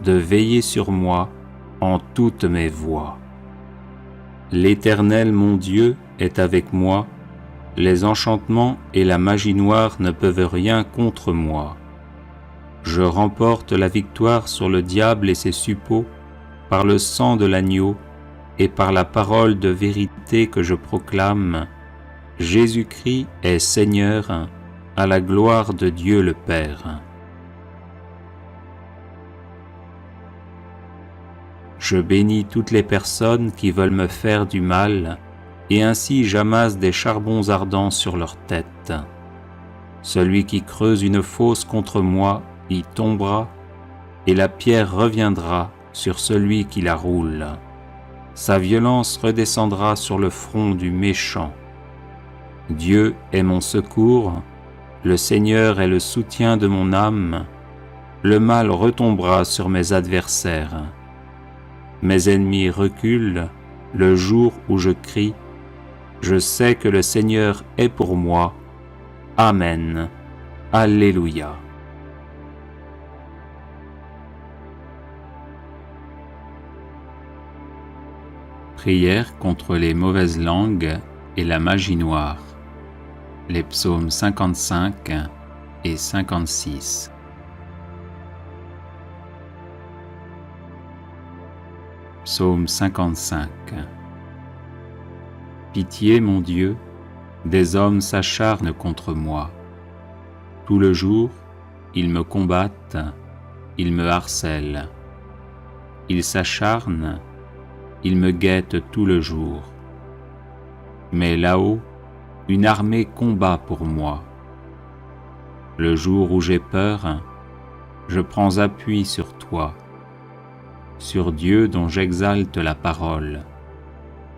de veiller sur moi en toutes mes voies. L'Éternel mon Dieu est avec moi, les enchantements et la magie noire ne peuvent rien contre moi. Je remporte la victoire sur le diable et ses suppôts par le sang de l'agneau et par la parole de vérité que je proclame. Jésus-Christ est Seigneur, à la gloire de Dieu le Père. Je bénis toutes les personnes qui veulent me faire du mal, et ainsi j'amasse des charbons ardents sur leur tête. Celui qui creuse une fosse contre moi y tombera, et la pierre reviendra sur celui qui la roule. Sa violence redescendra sur le front du méchant. Dieu est mon secours, le Seigneur est le soutien de mon âme. Le mal retombera sur mes adversaires. Mes ennemis reculent le jour où je crie. Je sais que le Seigneur est pour moi. Amen. Alléluia. Prière contre les mauvaises langues et la magie noire. Les psaumes 55 et 56. Psaume 55. Pitié, mon Dieu, des hommes s'acharnent contre moi. Tout le jour, ils me combattent, ils me harcèlent. Ils s'acharnent, ils me guettent tout le jour. Mais là-haut, une armée combat pour moi. Le jour où j'ai peur, je prends appui sur toi, sur Dieu dont j'exalte la parole.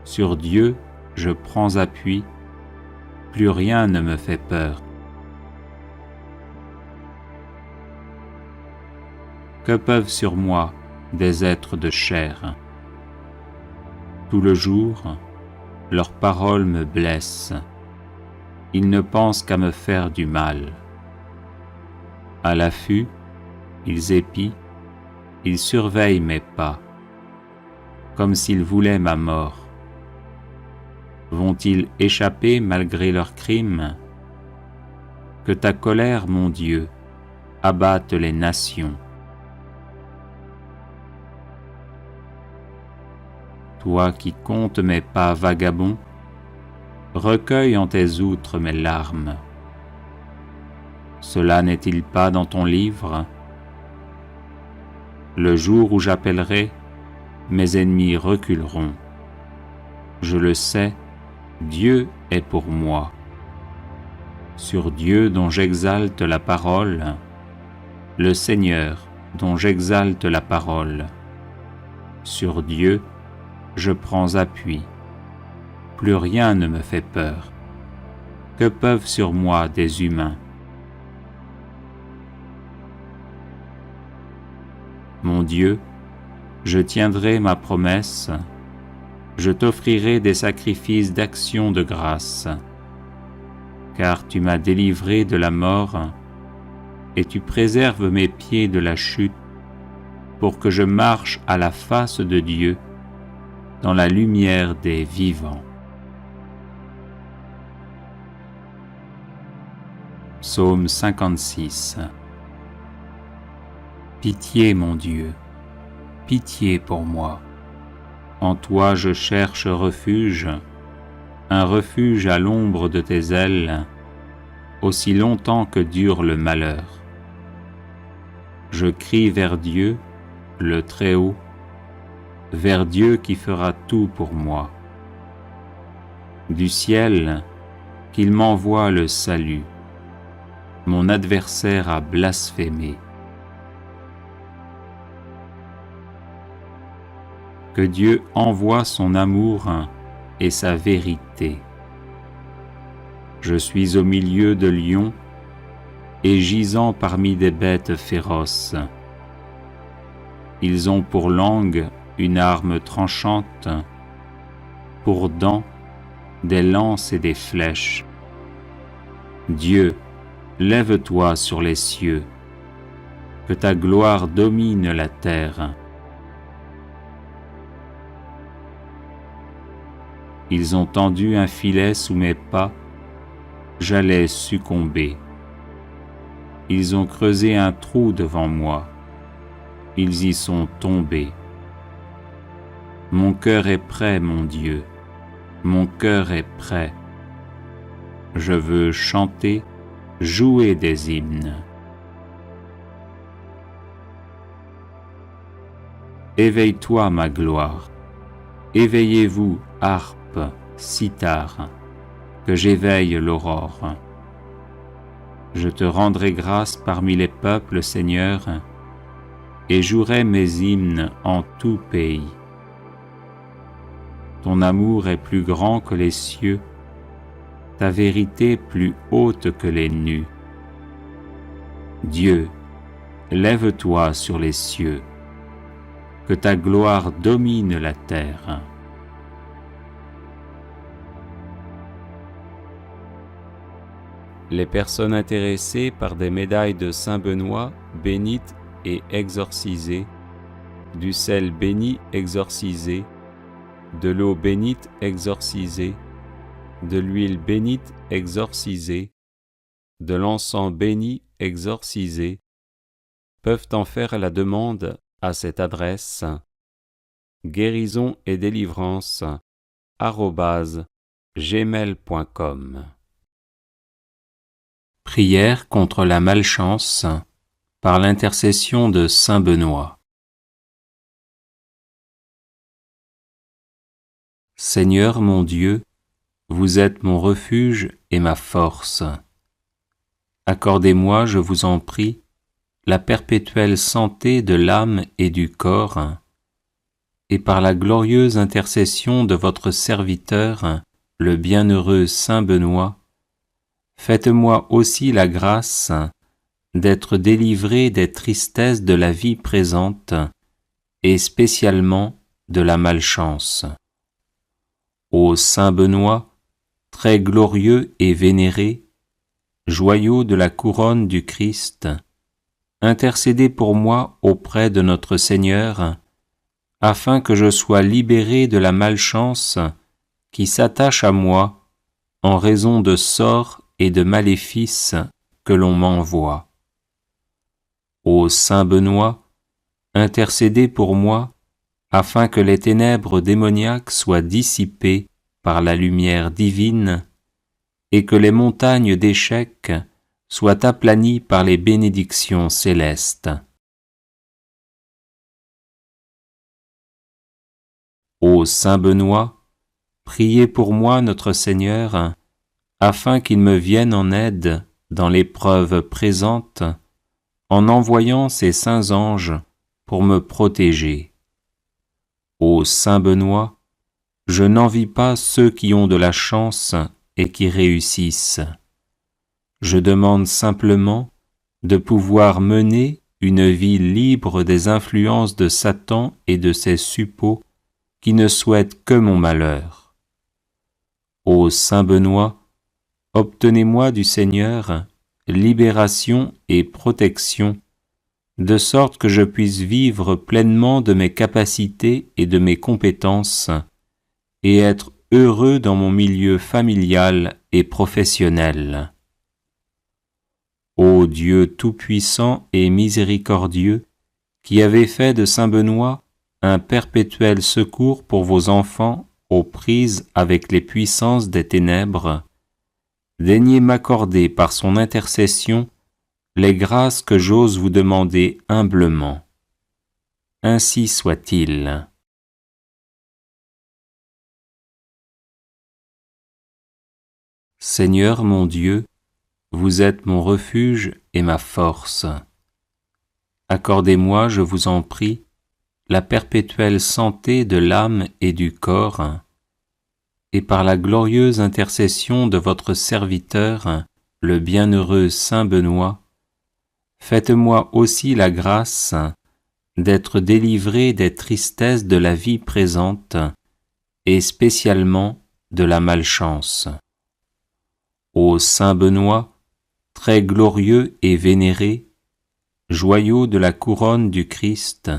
Sur Dieu, je prends appui, plus rien ne me fait peur. Que peuvent sur moi des êtres de chair? Tout le jour, leurs paroles me blessent. Ils ne pensent qu'à me faire du mal. À l'affût, ils épient, ils surveillent mes pas, comme s'ils voulaient ma mort. Vont-ils échapper malgré leurs crimes? Que ta colère, mon Dieu, abatte les nations. Toi qui comptes mes pas vagabonds, recueille en tes outres mes larmes. Cela n'est-il pas dans ton livre? Le jour où j'appellerai, mes ennemis reculeront. Je le sais, Dieu est pour moi. Sur Dieu dont j'exalte la parole, le Seigneur dont j'exalte la parole. Sur Dieu, je prends appui. Plus rien ne me fait peur. Que peuvent sur moi des humains? Mon Dieu, je tiendrai ma promesse, je t'offrirai des sacrifices d'action de grâce, car tu m'as délivré de la mort et tu préserves mes pieds de la chute pour que je marche à la face de Dieu dans la lumière des vivants. Psaume 56. Pitié, mon Dieu, pitié pour moi. En toi je cherche refuge, un refuge à l'ombre de tes ailes, aussi longtemps que dure le malheur. Je crie vers Dieu, le Très-Haut, vers Dieu qui fera tout pour moi. Du ciel, qu'il m'envoie le salut. Mon adversaire a blasphémé. Que Dieu envoie son amour et sa vérité. Je suis au milieu de lions et gisant parmi des bêtes féroces. Ils ont pour langue une arme tranchante, pour dents des lances et des flèches. Dieu, lève-toi sur les cieux, que ta gloire domine la terre. Ils ont tendu un filet sous mes pas, j'allais succomber. Ils ont creusé un trou devant moi, ils y sont tombés. Mon cœur est prêt, mon Dieu, mon cœur est prêt. Je veux chanter, jouer des hymnes. Éveille-toi, ma gloire, éveillez-vous, harpe, cithare, que j'éveille l'aurore. Je te rendrai grâce parmi les peuples, Seigneur, et jouerai mes hymnes en tout pays. Ton amour est plus grand que les cieux, ta vérité plus haute que les nues. Dieu, lève-toi sur les cieux, que ta gloire domine la terre. Les personnes intéressées par des médailles de Saint Benoît bénites et exorcisées, du sel béni exorcisé, de l'eau bénite exorcisée, de l'huile bénite exorcisée, de l'encens béni exorcisé, peuvent en faire la demande à cette adresse guérisonetdélivrance@gmail.com. Prière contre la malchance par l'intercession de Saint Benoît. Seigneur mon Dieu, vous êtes mon refuge et ma force. Accordez-moi, je vous en prie, la perpétuelle santé de l'âme et du corps, et par la glorieuse intercession de votre serviteur, le bienheureux Saint Benoît, faites-moi aussi la grâce d'être délivré des tristesses de la vie présente et spécialement de la malchance. Ô Saint Benoît, très glorieux et vénéré, joyau de la couronne du Christ, intercédez pour moi auprès de notre Seigneur, afin que je sois libéré de la malchance qui s'attache à moi en raison de sorts et de maléfices que l'on m'envoie. Ô Saint Benoît, intercédez pour moi, afin que les ténèbres démoniaques soient dissipées par la lumière divine, et que les montagnes d'échecs soient aplanies par les bénédictions célestes. Ô Saint Benoît, priez pour moi notre Seigneur, afin qu'il me vienne en aide dans l'épreuve présente, en envoyant ses saints anges pour me protéger. Ô Saint Benoît, je n'envie pas ceux qui ont de la chance et qui réussissent. Je demande simplement de pouvoir mener une vie libre des influences de Satan et de ses suppôts qui ne souhaitent que mon malheur. Ô Saint Benoît, obtenez-moi du Seigneur libération et protection, de sorte que je puisse vivre pleinement de mes capacités et de mes compétences, et être heureux dans mon milieu familial et professionnel. Ô Dieu tout-puissant et miséricordieux, qui avez fait de Saint Benoît un perpétuel secours pour vos enfants aux prises avec les puissances des ténèbres, daignez m'accorder par son intercession les grâces que j'ose vous demander humblement. Ainsi soit-il. Seigneur mon Dieu, vous êtes mon refuge et ma force. Accordez-moi, je vous en prie, la perpétuelle santé de l'âme et du corps, et par la glorieuse intercession de votre serviteur, le bienheureux Saint Benoît, faites-moi aussi la grâce d'être délivré des tristesses de la vie présente, et spécialement de la malchance. Ô Saint Benoît, très glorieux et vénéré, joyau de la couronne du Christ,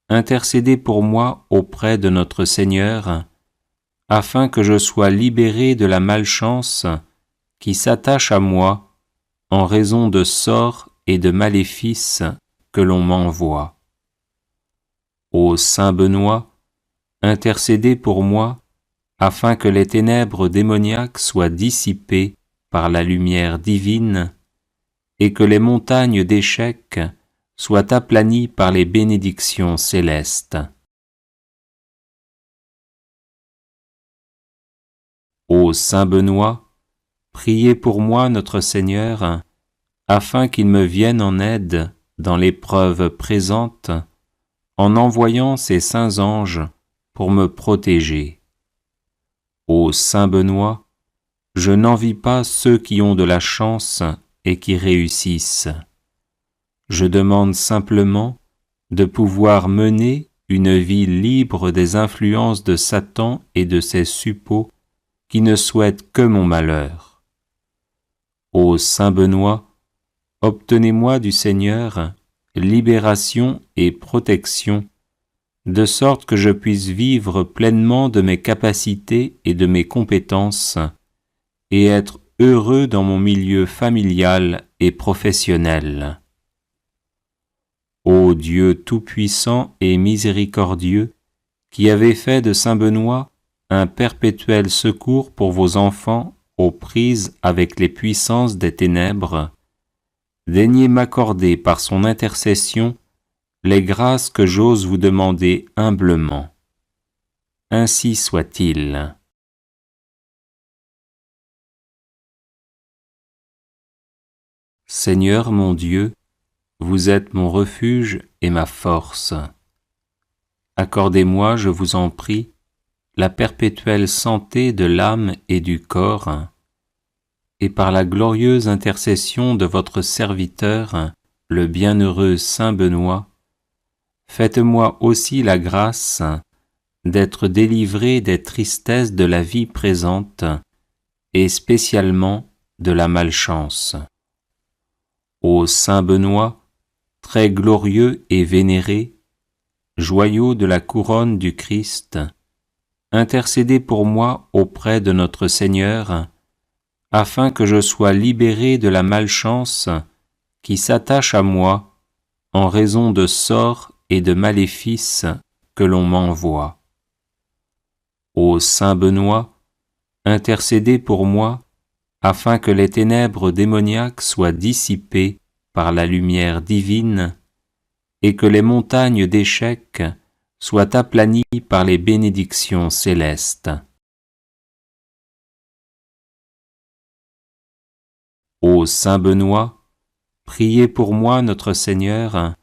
intercédez pour moi auprès de notre Seigneur, afin que je sois libéré de la malchance qui s'attache à moi en raison de sorts et de maléfices que l'on m'envoie. Ô Saint Benoît, intercédez pour moi, afin que les ténèbres démoniaques soient dissipées par la lumière divine, et que les montagnes d'échecs soient aplanies par les bénédictions célestes. Ô Saint Benoît, priez pour moi notre Seigneur, afin qu'il me vienne en aide dans l'épreuve présente, en envoyant ses saints anges pour me protéger. Ô Saint Benoît, je n'envie pas ceux qui ont de la chance et qui réussissent. Je demande simplement de pouvoir mener une vie libre des influences de Satan et de ses suppôts qui ne souhaitent que mon malheur. Ô Saint Benoît, obtenez-moi du Seigneur libération et protection, de sorte que je puisse vivre pleinement de mes capacités et de mes compétences, et être heureux dans mon milieu familial et professionnel. Ô Dieu tout-puissant et miséricordieux, qui avez fait de Saint Benoît un perpétuel secours pour vos enfants aux prises avec les puissances des ténèbres, daignez m'accorder par son intercession les grâces que j'ose vous demander humblement. Ainsi soit-il. Seigneur mon Dieu, vous êtes mon refuge et ma force. Accordez-moi, je vous en prie, la perpétuelle santé de l'âme et du corps, et par la glorieuse intercession de votre serviteur, le bienheureux Saint Benoît, faites-moi aussi la grâce d'être délivré des tristesses de la vie présente, et spécialement de la malchance. Ô Saint Benoît, très glorieux et vénéré, joyau de la couronne du Christ, intercédez pour moi auprès de notre Seigneur, afin que je sois libéré de la malchance qui s'attache à moi en raison de sorts et de maléfices que l'on m'envoie. Ô Saint Benoît, intercédez pour moi, afin que les ténèbres démoniaques soient dissipées par la lumière divine, et que les montagnes d'échecs soient aplanies par les bénédictions célestes. Ô Saint Benoît, priez pour moi notre Seigneur,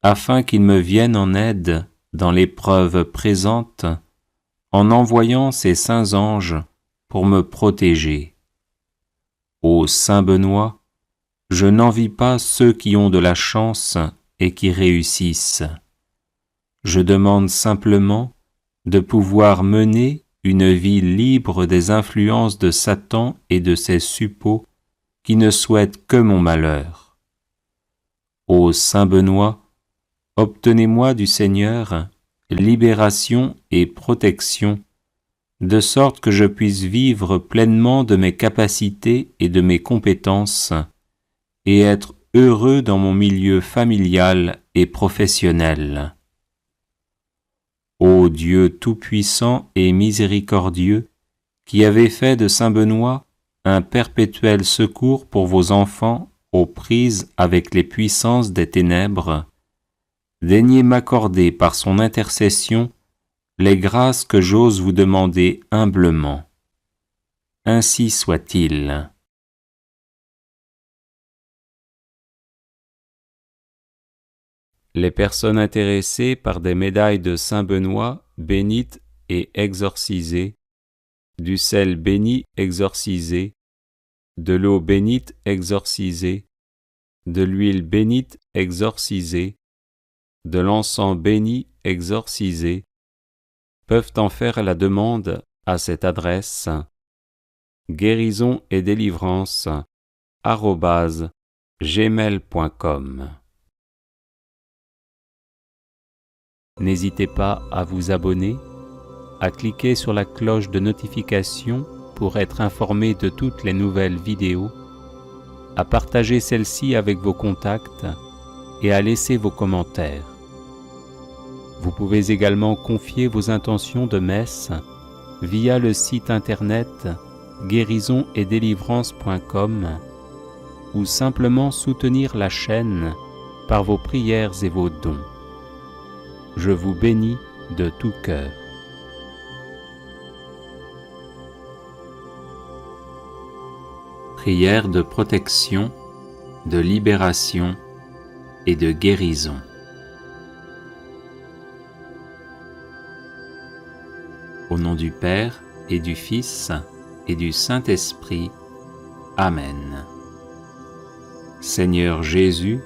afin qu'il me vienne en aide dans l'épreuve présente, en envoyant ses saints anges pour me protéger. Ô Saint Benoît, je n'envie pas ceux qui ont de la chance et qui réussissent. Je demande simplement de pouvoir mener une vie libre des influences de Satan et de ses suppôts qui ne souhaitent que mon malheur. Ô Saint Benoît, obtenez-moi du Seigneur libération et protection, de sorte que je puisse vivre pleinement de mes capacités et de mes compétences, et être heureux dans mon milieu familial et professionnel. Ô Dieu tout-puissant et miséricordieux, qui avez fait de Saint Benoît un perpétuel secours pour vos enfants aux prises avec les puissances des ténèbres, daignez m'accorder par son intercession les grâces que j'ose vous demander humblement. Ainsi soit-il. Les personnes intéressées par des médailles de Saint Benoît bénites et exorcisées, du sel béni exorcisé, de l'eau bénite exorcisée, de l'huile bénite exorcisée, de l'encens béni exorcisé, peuvent en faire la demande à cette adresse guérison et délivrance @gmail.com. N'hésitez pas à vous abonner, à cliquer sur la cloche de notification pour être informé de toutes les nouvelles vidéos, à partager celle-ci avec vos contacts et à laisser vos commentaires. Vous pouvez également confier vos intentions de messe via le site internet guérisonetdélivrance.com ou simplement soutenir la chaîne par vos prières et vos dons. Je vous bénis de tout cœur. Prière de protection, de libération et de guérison. Au nom du Père et du Fils et du Saint-Esprit. Amen. Seigneur Jésus,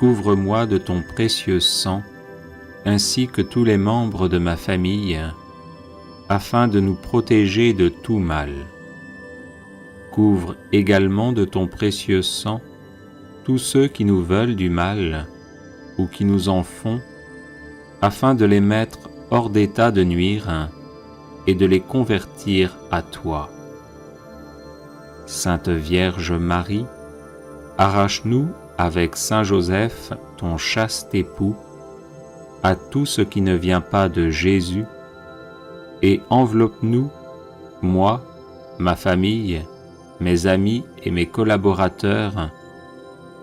couvre-moi de ton précieux sang, ainsi que tous les membres de ma famille, afin de nous protéger de tout mal. Couvre également de ton précieux sang tous ceux qui nous veulent du mal ou qui nous en font, afin de les mettre hors d'état de nuire et de les convertir à toi. Sainte Vierge Marie, arrache-nous avec Saint Joseph, ton chaste époux, à tout ce qui ne vient pas de Jésus, et enveloppe-nous, moi, ma famille, mes amis et mes collaborateurs,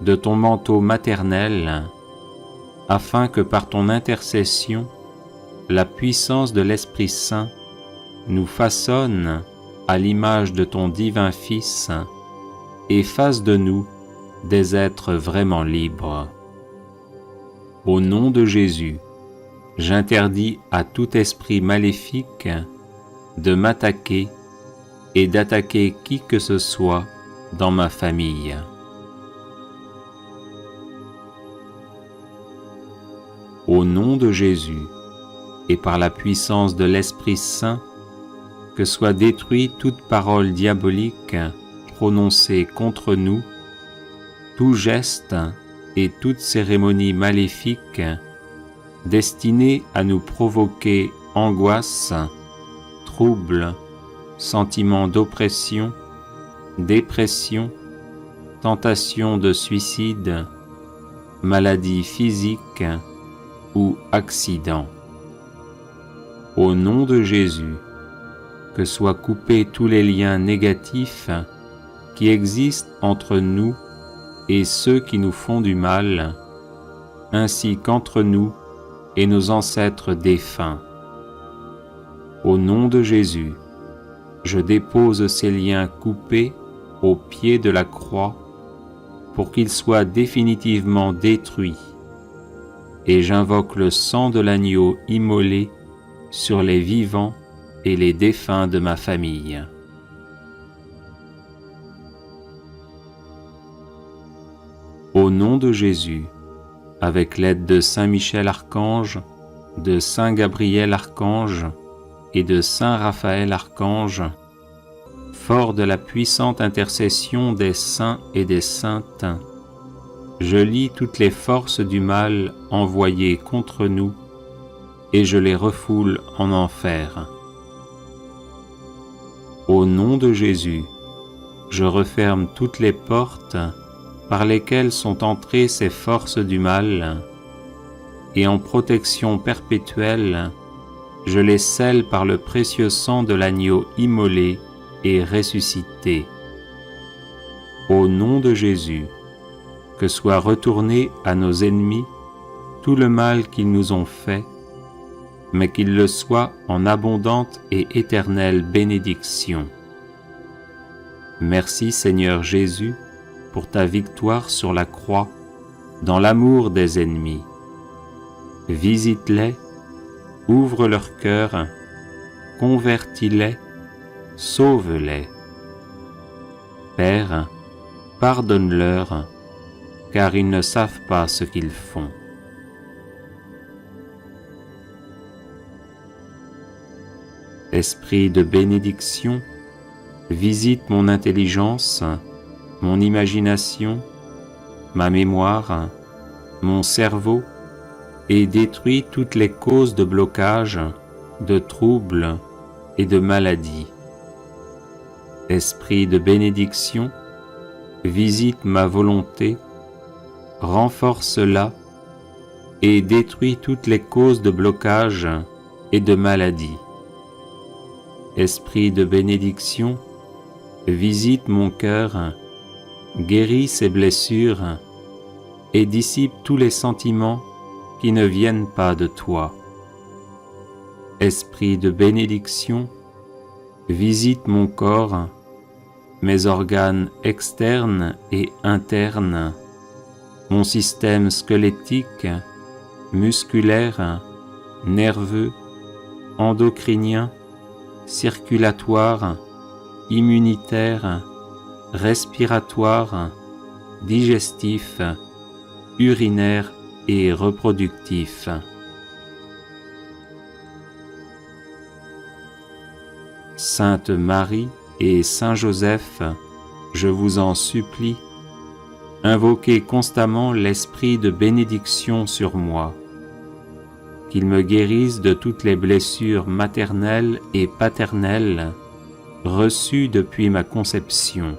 de ton manteau maternel, afin que par ton intercession, la puissance de l'Esprit Saint nous façonne à l'image de ton divin Fils et fasse de nous des êtres vraiment libres. Au nom de Jésus, j'interdis à tout esprit maléfique de m'attaquer et d'attaquer qui que ce soit dans ma famille. Au nom de Jésus, et par la puissance de l'Esprit Saint, que soit détruite toute parole diabolique prononcée contre nous, tout geste et toute cérémonie maléfique destinée à nous provoquer angoisse, trouble, sentiment d'oppression, dépression, tentation de suicide, maladie physique ou accident. Au nom de Jésus, que soient coupés tous les liens négatifs qui existent entre nous et ceux qui nous font du mal, ainsi qu'entre nous et nos ancêtres défunts. Au nom de Jésus, je dépose ces liens coupés au pied de la croix pour qu'ils soient définitivement détruits, et j'invoque le sang de l'agneau immolé sur les vivants et les défunts de ma famille. Au nom de Jésus, avec l'aide de Saint Michel Archange, de Saint Gabriel Archange et de Saint Raphaël Archange, fort de la puissante intercession des saints et des saintes, je lis toutes les forces du mal envoyées contre nous et je les refoule en enfer. Au nom de Jésus, je referme toutes les portes par lesquelles sont entrées ces forces du mal, et en protection perpétuelle, je les scelle par le précieux sang de l'agneau immolé et ressuscité. Au nom de Jésus, que soit retourné à nos ennemis tout le mal qu'ils nous ont fait, mais qu'il le soit en abondante et éternelle bénédiction. Merci Seigneur Jésus pour ta victoire sur la croix, dans l'amour des ennemis. Visite-les, ouvre leur cœur, convertis-les, sauve-les. Père, pardonne-leur, car ils ne savent pas ce qu'ils font. Esprit de bénédiction, visite mon intelligence, mon imagination, ma mémoire, mon cerveau, et détruis toutes les causes de blocage, de troubles et de maladies. Esprit de bénédiction, visite ma volonté, renforce-la et détruis toutes les causes de blocage et de maladies. Esprit de bénédiction, visite mon cœur, guéris ses blessures et dissipe tous les sentiments qui ne viennent pas de toi. Esprit de bénédiction, visite mon corps, mes organes externes et internes, mon système squelettique, musculaire, nerveux, endocrinien, circulatoire, immunitaire, respiratoire, digestif, urinaire et reproductif. Sainte Marie et Saint Joseph, je vous en supplie, invoquez constamment l'esprit de bénédiction sur moi, qu'il me guérisse de toutes les blessures maternelles et paternelles reçues depuis ma conception,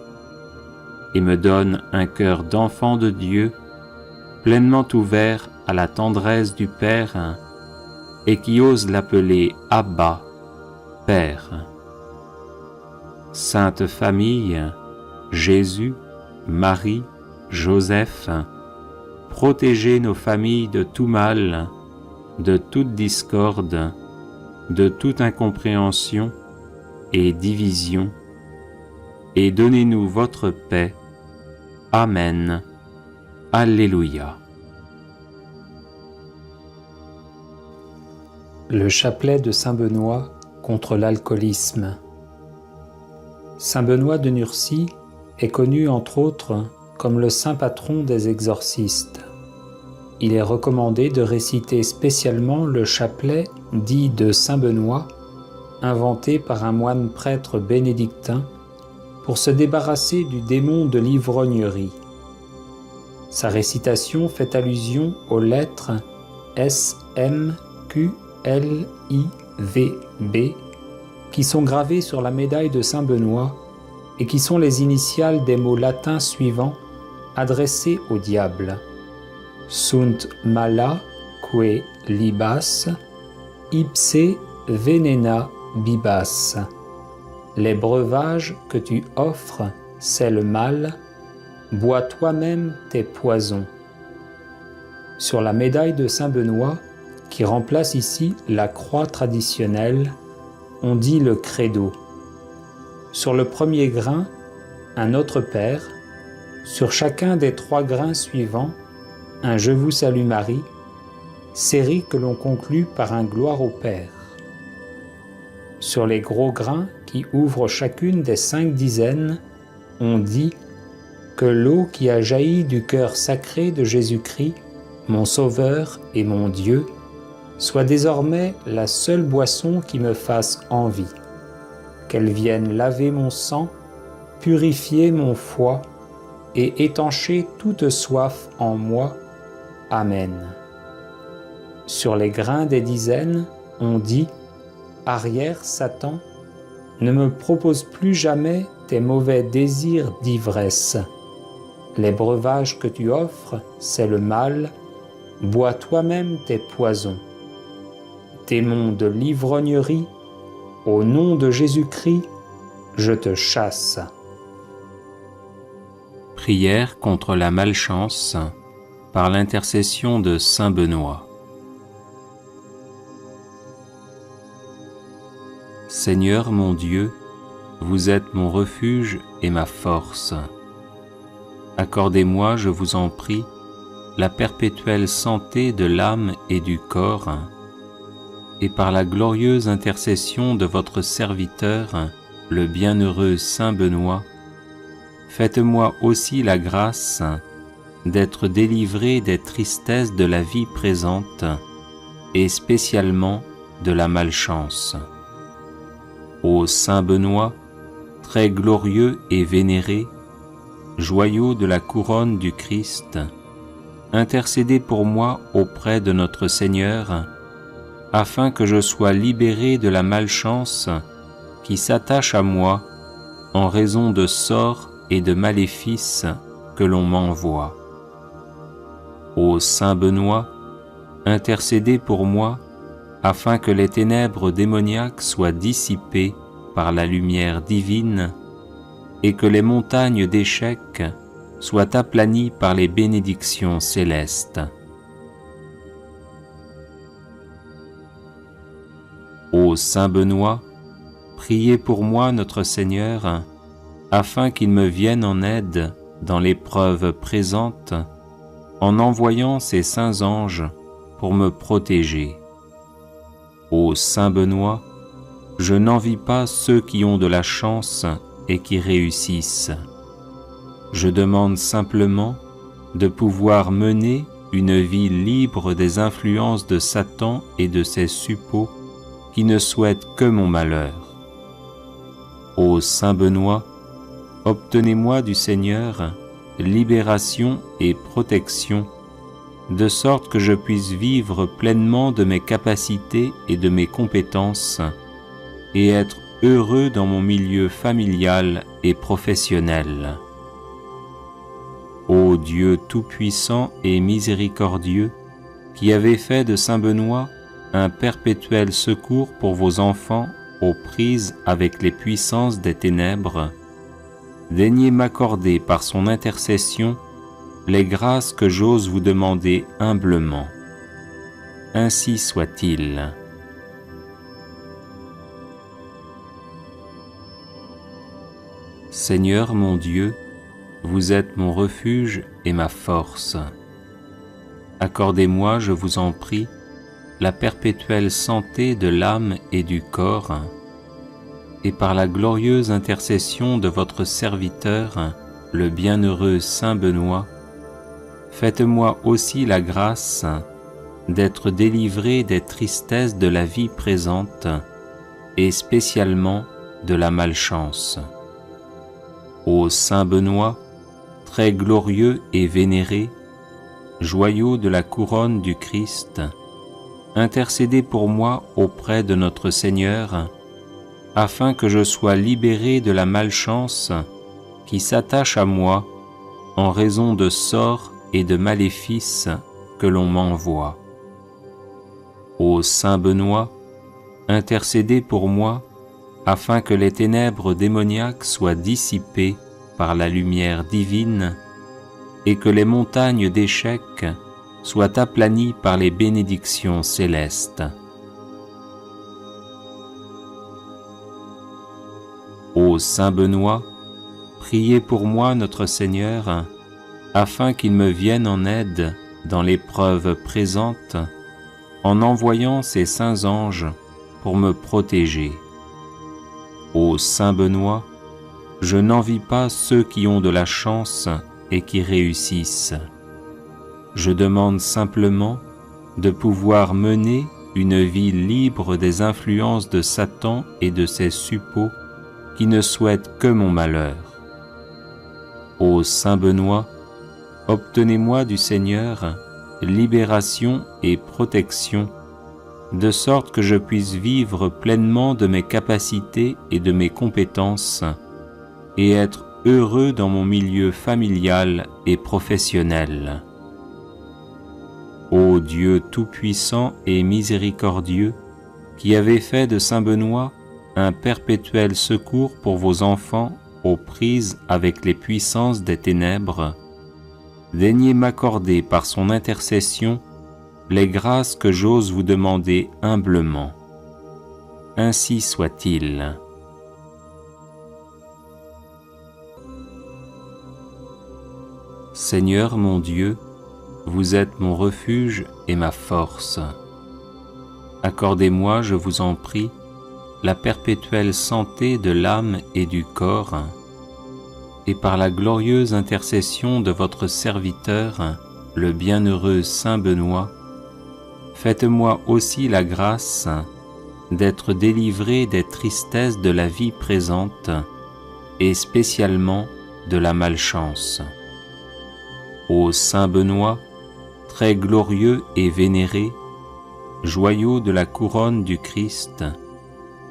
et me donne un cœur d'enfant de Dieu, pleinement ouvert à la tendresse du Père, et qui ose l'appeler Abba, Père. Sainte Famille, Jésus, Marie, Joseph, protégez nos familles de tout mal, de toute discorde, de toute incompréhension et division, et donnez-nous votre paix. Amen. Alléluia. Le chapelet de Saint Benoît contre l'alcoolisme. Saint Benoît de Nursie est connu entre autres comme le saint patron des exorcistes. Il est recommandé de réciter spécialement le chapelet dit de Saint Benoît, inventé par un moine prêtre bénédictin pour se débarrasser du démon de l'ivrognerie. Sa récitation fait allusion aux lettres S, M, Q, L, I, V, B qui sont gravées sur la médaille de Saint Benoît et qui sont les initiales des mots latins suivants adressés au diable. Sunt mala que libas, ipse venena bibas. Les breuvages que tu offres, c'est le mal, bois toi-même tes poisons. Sur la médaille de Saint Benoît, qui remplace ici la croix traditionnelle, on dit le credo. Sur le premier grain, un Notre Père. Sur chacun des 3 grains suivants, un Je vous salue Marie, série que l'on conclut par un Gloire au Père. Sur les gros grains qui ouvrent chacune des 5 dizaines, on dit que l'eau qui a jailli du cœur sacré de Jésus-Christ, mon Sauveur et mon Dieu, soit désormais la seule boisson qui me fasse envie, qu'elle vienne laver mon sang, purifier mon foie et étancher toute soif en moi. Amen. Sur les grains des dizaines, on dit « Arrière, Satan, ne me propose plus jamais tes mauvais désirs d'ivresse. Les breuvages que tu offres, c'est le mal, bois toi-même tes poisons. Démon de l'ivrognerie, au nom de Jésus-Christ, je te chasse. » Prière contre la malchance par l'intercession de saint Benoît. Seigneur mon Dieu, vous êtes mon refuge et ma force. Accordez-moi, je vous en prie, la perpétuelle santé de l'âme et du corps, et par la glorieuse intercession de votre serviteur, le bienheureux saint Benoît, faites-moi aussi la grâce d'être délivré des tristesses de la vie présente et spécialement de la malchance. Ô saint Benoît, très glorieux et vénéré, joyau de la couronne du Christ, intercédez pour moi auprès de notre Seigneur, afin que je sois libéré de la malchance qui s'attache à moi en raison de sorts et de maléfices que l'on m'envoie. Ô saint Benoît, intercédez pour moi, afin que les ténèbres démoniaques soient dissipées par la lumière divine et que les montagnes d'échecs soient aplanies par les bénédictions célestes. Ô saint Benoît, priez pour moi notre Seigneur, afin qu'il me vienne en aide dans l'épreuve présente, en envoyant ses saints anges pour me protéger. Ô saint Benoît, je n'envie pas ceux qui ont de la chance et qui réussissent. Je demande simplement de pouvoir mener une vie libre des influences de Satan et de ses suppôts qui ne souhaitent que mon malheur. Ô saint Benoît, obtenez-moi du Seigneur libération et protection, de sorte que je puisse vivre pleinement de mes capacités et de mes compétences, et être heureux dans mon milieu familial et professionnel. Ô Dieu tout-puissant et miséricordieux, qui avez fait de saint Benoît un perpétuel secours pour vos enfants aux prises avec les puissances des ténèbres, daignez m'accorder par son intercession les grâces que j'ose vous demander humblement. Ainsi soit-il. Seigneur mon Dieu, vous êtes mon refuge et ma force. Accordez-moi, je vous en prie, la perpétuelle santé de l'âme et du corps, et par la glorieuse intercession de votre serviteur, le bienheureux saint Benoît, faites-moi aussi la grâce d'être délivré des tristesses de la vie présente et spécialement de la malchance. Ô saint Benoît, très glorieux et vénéré, joyau de la couronne du Christ, intercédez pour moi auprès de notre Seigneur, afin que je sois libéré de la malchance qui s'attache à moi en raison de sorts et de maléfices que l'on m'envoie. Ô saint Benoît, intercédez pour moi, afin que les ténèbres démoniaques soient dissipées par la lumière divine et que les montagnes d'échecs soient aplanies par les bénédictions célestes. Ô saint Benoît, priez pour moi notre Seigneur, afin qu'il me vienne en aide dans l'épreuve présente, en envoyant ses saints anges pour me protéger. Ô Saint Benoît, je n'envie pas ceux qui ont de la chance et qui réussissent. Je demande simplement de pouvoir mener une vie libre des influences de Satan et de ses suppôts qui ne souhaitent que mon malheur. Ô Saint Benoît, obtenez-moi du Seigneur libération et protection, de sorte que je puisse vivre pleinement de mes capacités et de mes compétences, et être heureux dans mon milieu familial et professionnel. Ô Dieu tout-puissant et miséricordieux, qui avez fait de Saint Benoît un perpétuel secours pour vos enfants aux prises avec les puissances des ténèbres, daignez m'accorder par son intercession les grâces que j'ose vous demander humblement. Ainsi soit-il. Seigneur mon Dieu, vous êtes mon refuge et ma force. Accordez-moi, je vous en prie, la perpétuelle santé de l'âme et du corps, et par la glorieuse intercession de votre serviteur, le bienheureux Saint Benoît, faites-moi aussi la grâce d'être délivré des tristesses de la vie présente et spécialement de la malchance. Ô Saint Benoît, très glorieux et vénéré, joyau de la couronne du Christ,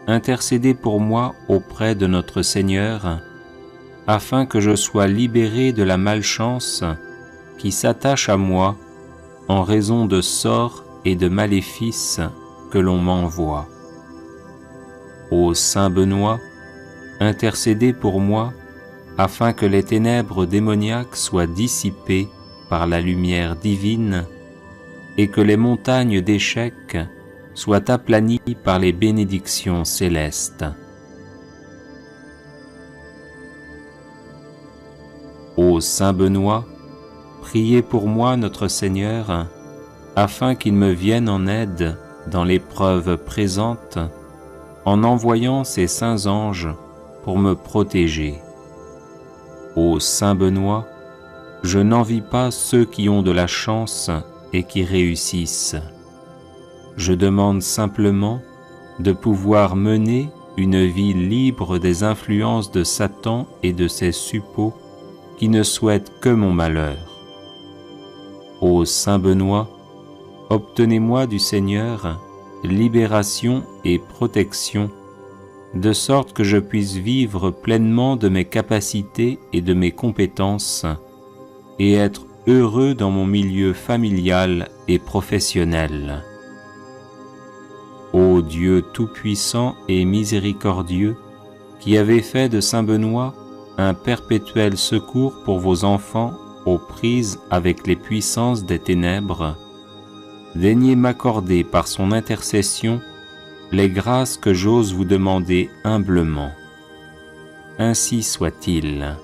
intercédez pour moi auprès de notre Seigneur, afin que je sois libéré de la malchance qui s'attache à moi en raison de sorts et de maléfices que l'on m'envoie. Ô Saint Benoît, intercédez pour moi, afin que les ténèbres démoniaques soient dissipées par la lumière divine et que les montagnes d'échecs soient aplanies par les bénédictions célestes. Ô Saint Benoît, priez pour moi notre Seigneur, afin qu'il me vienne en aide dans l'épreuve présente, en envoyant ses saints anges pour me protéger. Ô Saint Benoît, je n'envie pas ceux qui ont de la chance et qui réussissent. Je demande simplement de pouvoir mener une vie libre des influences de Satan et de ses suppôts qui ne souhaitent que mon malheur. Ô Saint Benoît, obtenez-moi du Seigneur libération et protection, de sorte que je puisse vivre pleinement de mes capacités et de mes compétences, et être heureux dans mon milieu familial et professionnel. Ô Dieu tout-puissant et miséricordieux, qui avez fait de Saint Benoît un perpétuel secours pour vos enfants aux prises avec les puissances des ténèbres, daignez m'accorder par son intercession les grâces que j'ose vous demander humblement. Ainsi soit-il.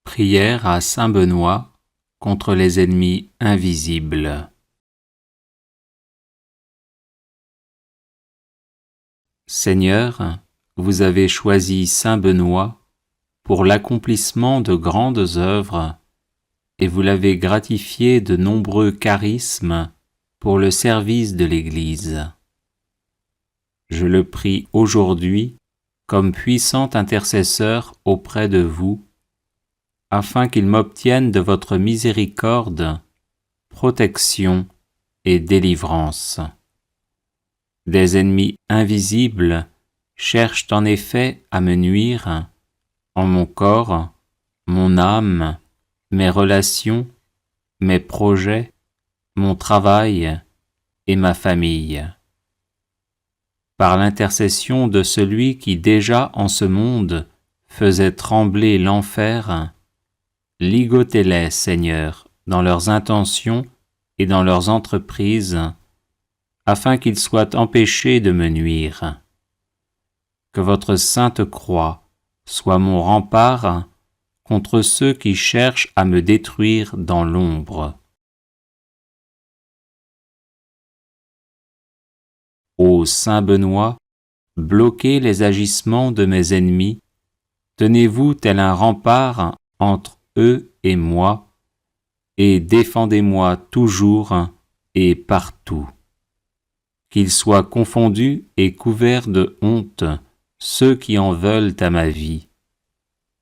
Prière à Saint Benoît contre les ennemis invisibles. Seigneur, vous avez choisi Saint Benoît pour l'accomplissement de grandes œuvres et vous l'avez gratifié de nombreux charismes pour le service de l'Église. Je le prie aujourd'hui comme puissant intercesseur auprès de vous, afin qu'il m'obtienne de votre miséricorde, protection et délivrance. Des ennemis invisibles cherchent en effet à me nuire en mon corps, mon âme, mes relations, mes projets, mon travail et ma famille. Par l'intercession de celui qui déjà en ce monde faisait trembler l'enfer, ligotez-les, Seigneur, dans leurs intentions et dans leurs entreprises, afin qu'ils soient empêchés de me nuire. Que votre sainte croix soit mon rempart contre ceux qui cherchent à me détruire dans l'ombre. Ô Saint Benoît, bloquez les agissements de mes ennemis, tenez-vous tel un rempart entre eux et moi, et défendez-moi toujours et partout. Qu'ils soient confondus et couverts de honte ceux qui en veulent à ma vie.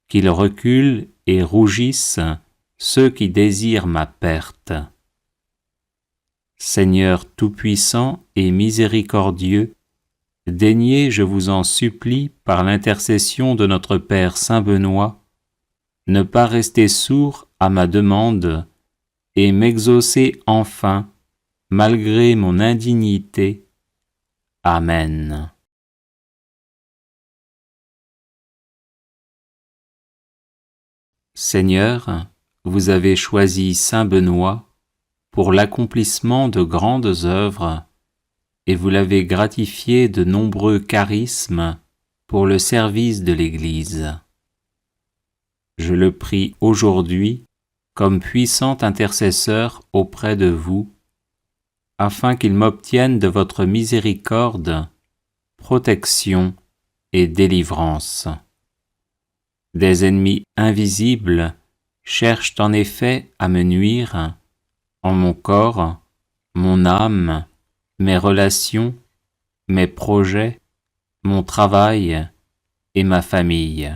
Qu'ils reculent et rougissent ceux qui désirent ma perte. Seigneur tout-puissant et miséricordieux, daignez, je vous en supplie, par l'intercession de notre Père Saint Benoît, ne pas rester sourd à ma demande et m'exaucer enfin, malgré mon indignité. Amen. Seigneur, vous avez choisi Saint Benoît pour l'accomplissement de grandes œuvres, et vous l'avez gratifié de nombreux charismes pour le service de l'Église. Je le prie aujourd'hui comme puissant intercesseur auprès de vous, afin qu'il m'obtienne de votre miséricorde, protection et délivrance. Des ennemis invisibles cherchent en effet à me nuire en mon corps, mon âme, mes relations, mes projets, mon travail et ma famille.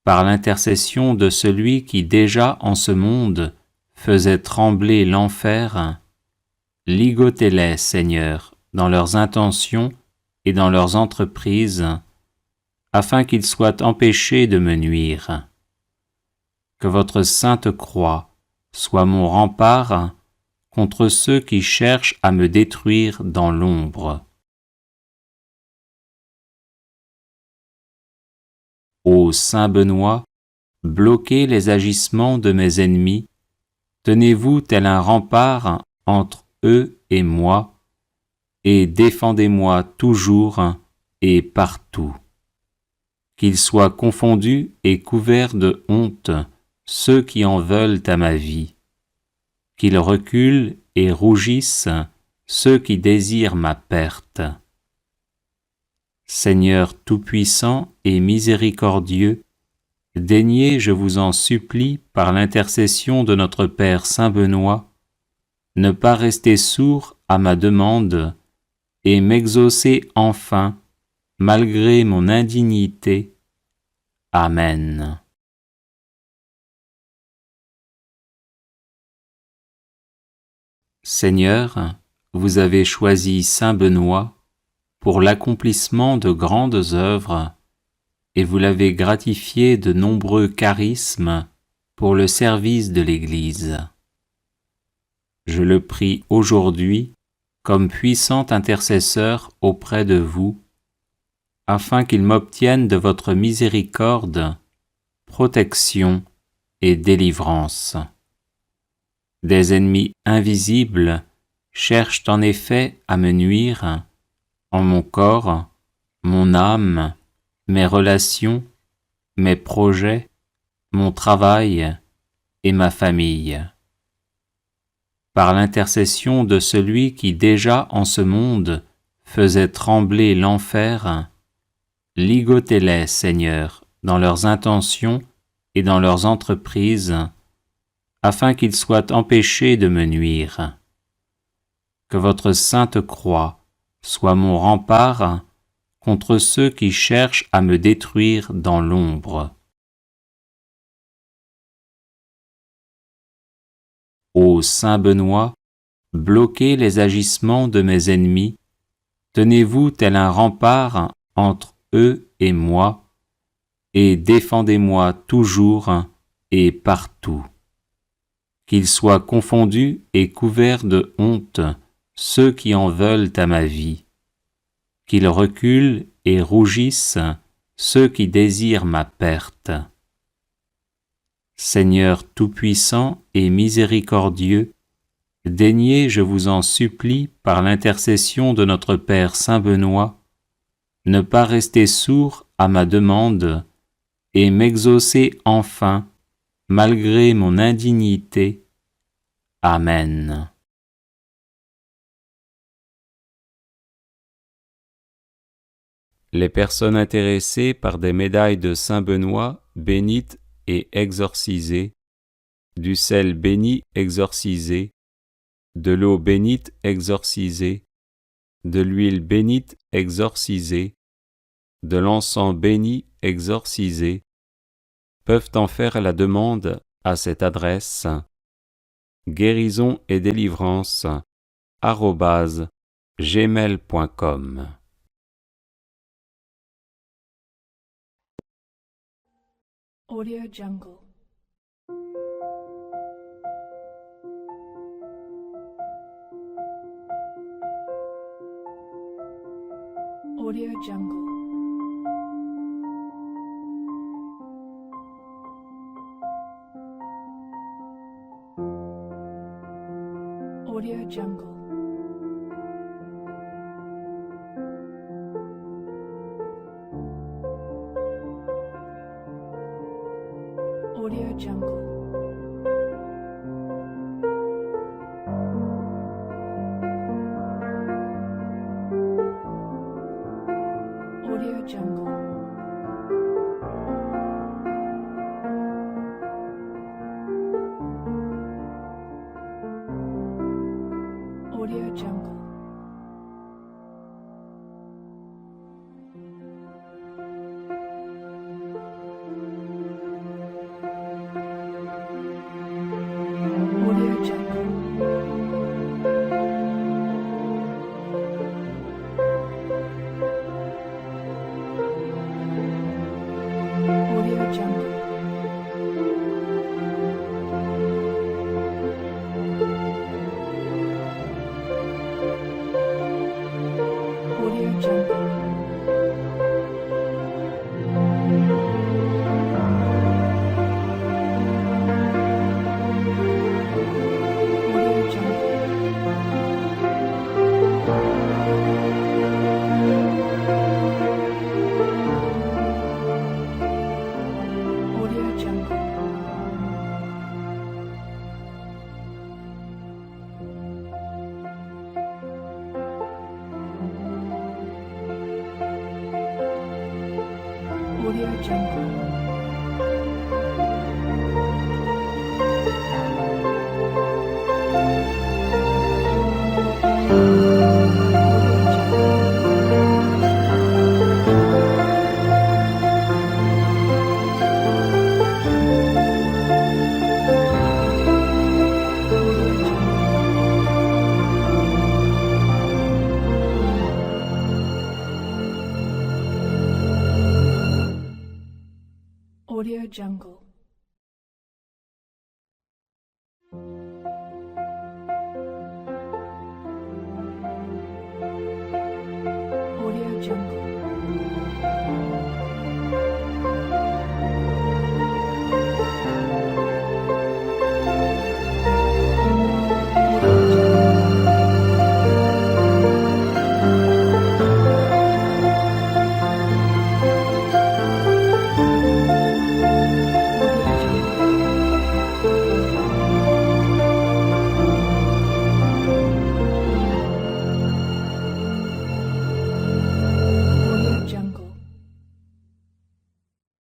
Par l'intercession de celui qui déjà en ce monde faisait trembler l'enfer, ligotez-les, Seigneur, dans leurs intentions et dans leurs entreprises, afin qu'ils soient empêchés de me nuire. Que votre sainte croix soit mon rempart contre ceux qui cherchent à me détruire dans l'ombre. Ô Saint Benoît, bloquez les agissements de mes ennemis, tenez-vous tel un rempart entre eux et moi, et défendez-moi toujours et partout. Qu'ils soient confondus et couverts de honte ceux qui en veulent à ma vie. Qu'ils reculent et rougissent ceux qui désirent ma perte. Seigneur tout-puissant et miséricordieux, daignez, je vous en supplie, par l'intercession de notre Père Saint Benoît, ne pas rester sourd à ma demande et m'exaucer enfin, malgré mon indignité. Amen. Seigneur, vous avez choisi Saint Benoît pour l'accomplissement de grandes œuvres, et vous l'avez gratifié de nombreux charismes pour le service de l'Église. Je le prie aujourd'hui comme puissant intercesseur auprès de vous, afin qu'il m'obtienne de votre miséricorde, protection et délivrance. Des ennemis invisibles cherchent en effet à me nuire en mon corps, mon âme, mes relations, mes projets, mon travail et ma famille. Par l'intercession de celui qui déjà en ce monde faisait trembler l'enfer, ligotez-les, Seigneur, dans leurs intentions et dans leurs entreprises, afin qu'ils soient empêchés de me nuire. Que votre sainte croix soit mon rempart contre ceux qui cherchent à me détruire dans l'ombre. Ô Saint Benoît, bloquez les agissements de mes ennemis, tenez-vous tel un rempart entre eux et moi, et défendez-moi toujours et partout. Qu'ils soient confondus et couverts de honte ceux qui en veulent à ma vie. Qu'ils reculent et rougissent ceux qui désirent ma perte. Seigneur tout-puissant et miséricordieux, daignez, je vous en supplie, par l'intercession de notre Père Saint Benoît, ne pas rester sourd à ma demande et m'exaucer enfin, malgré mon indignité. Amen. Les personnes intéressées par des médailles de Saint Benoît bénites et exorcisées, du sel béni exorcisé, de l'eau bénite exorcisée, de l'huile bénite exorcisée, de l'encens béni exorcisé, peuvent en faire la demande à cette adresse guérison et délivrance @gmail.com. Audio Jungle. Audio Jungle. Audio Jungle. Audio Jungle. Audio Jungle. Audio Jungle. Audio Jungle. Audio Jungle. Audio Jungle. Audio Jungle. Audio Jungle. Audio Jungle. Audio Jungle. Audio Jungle.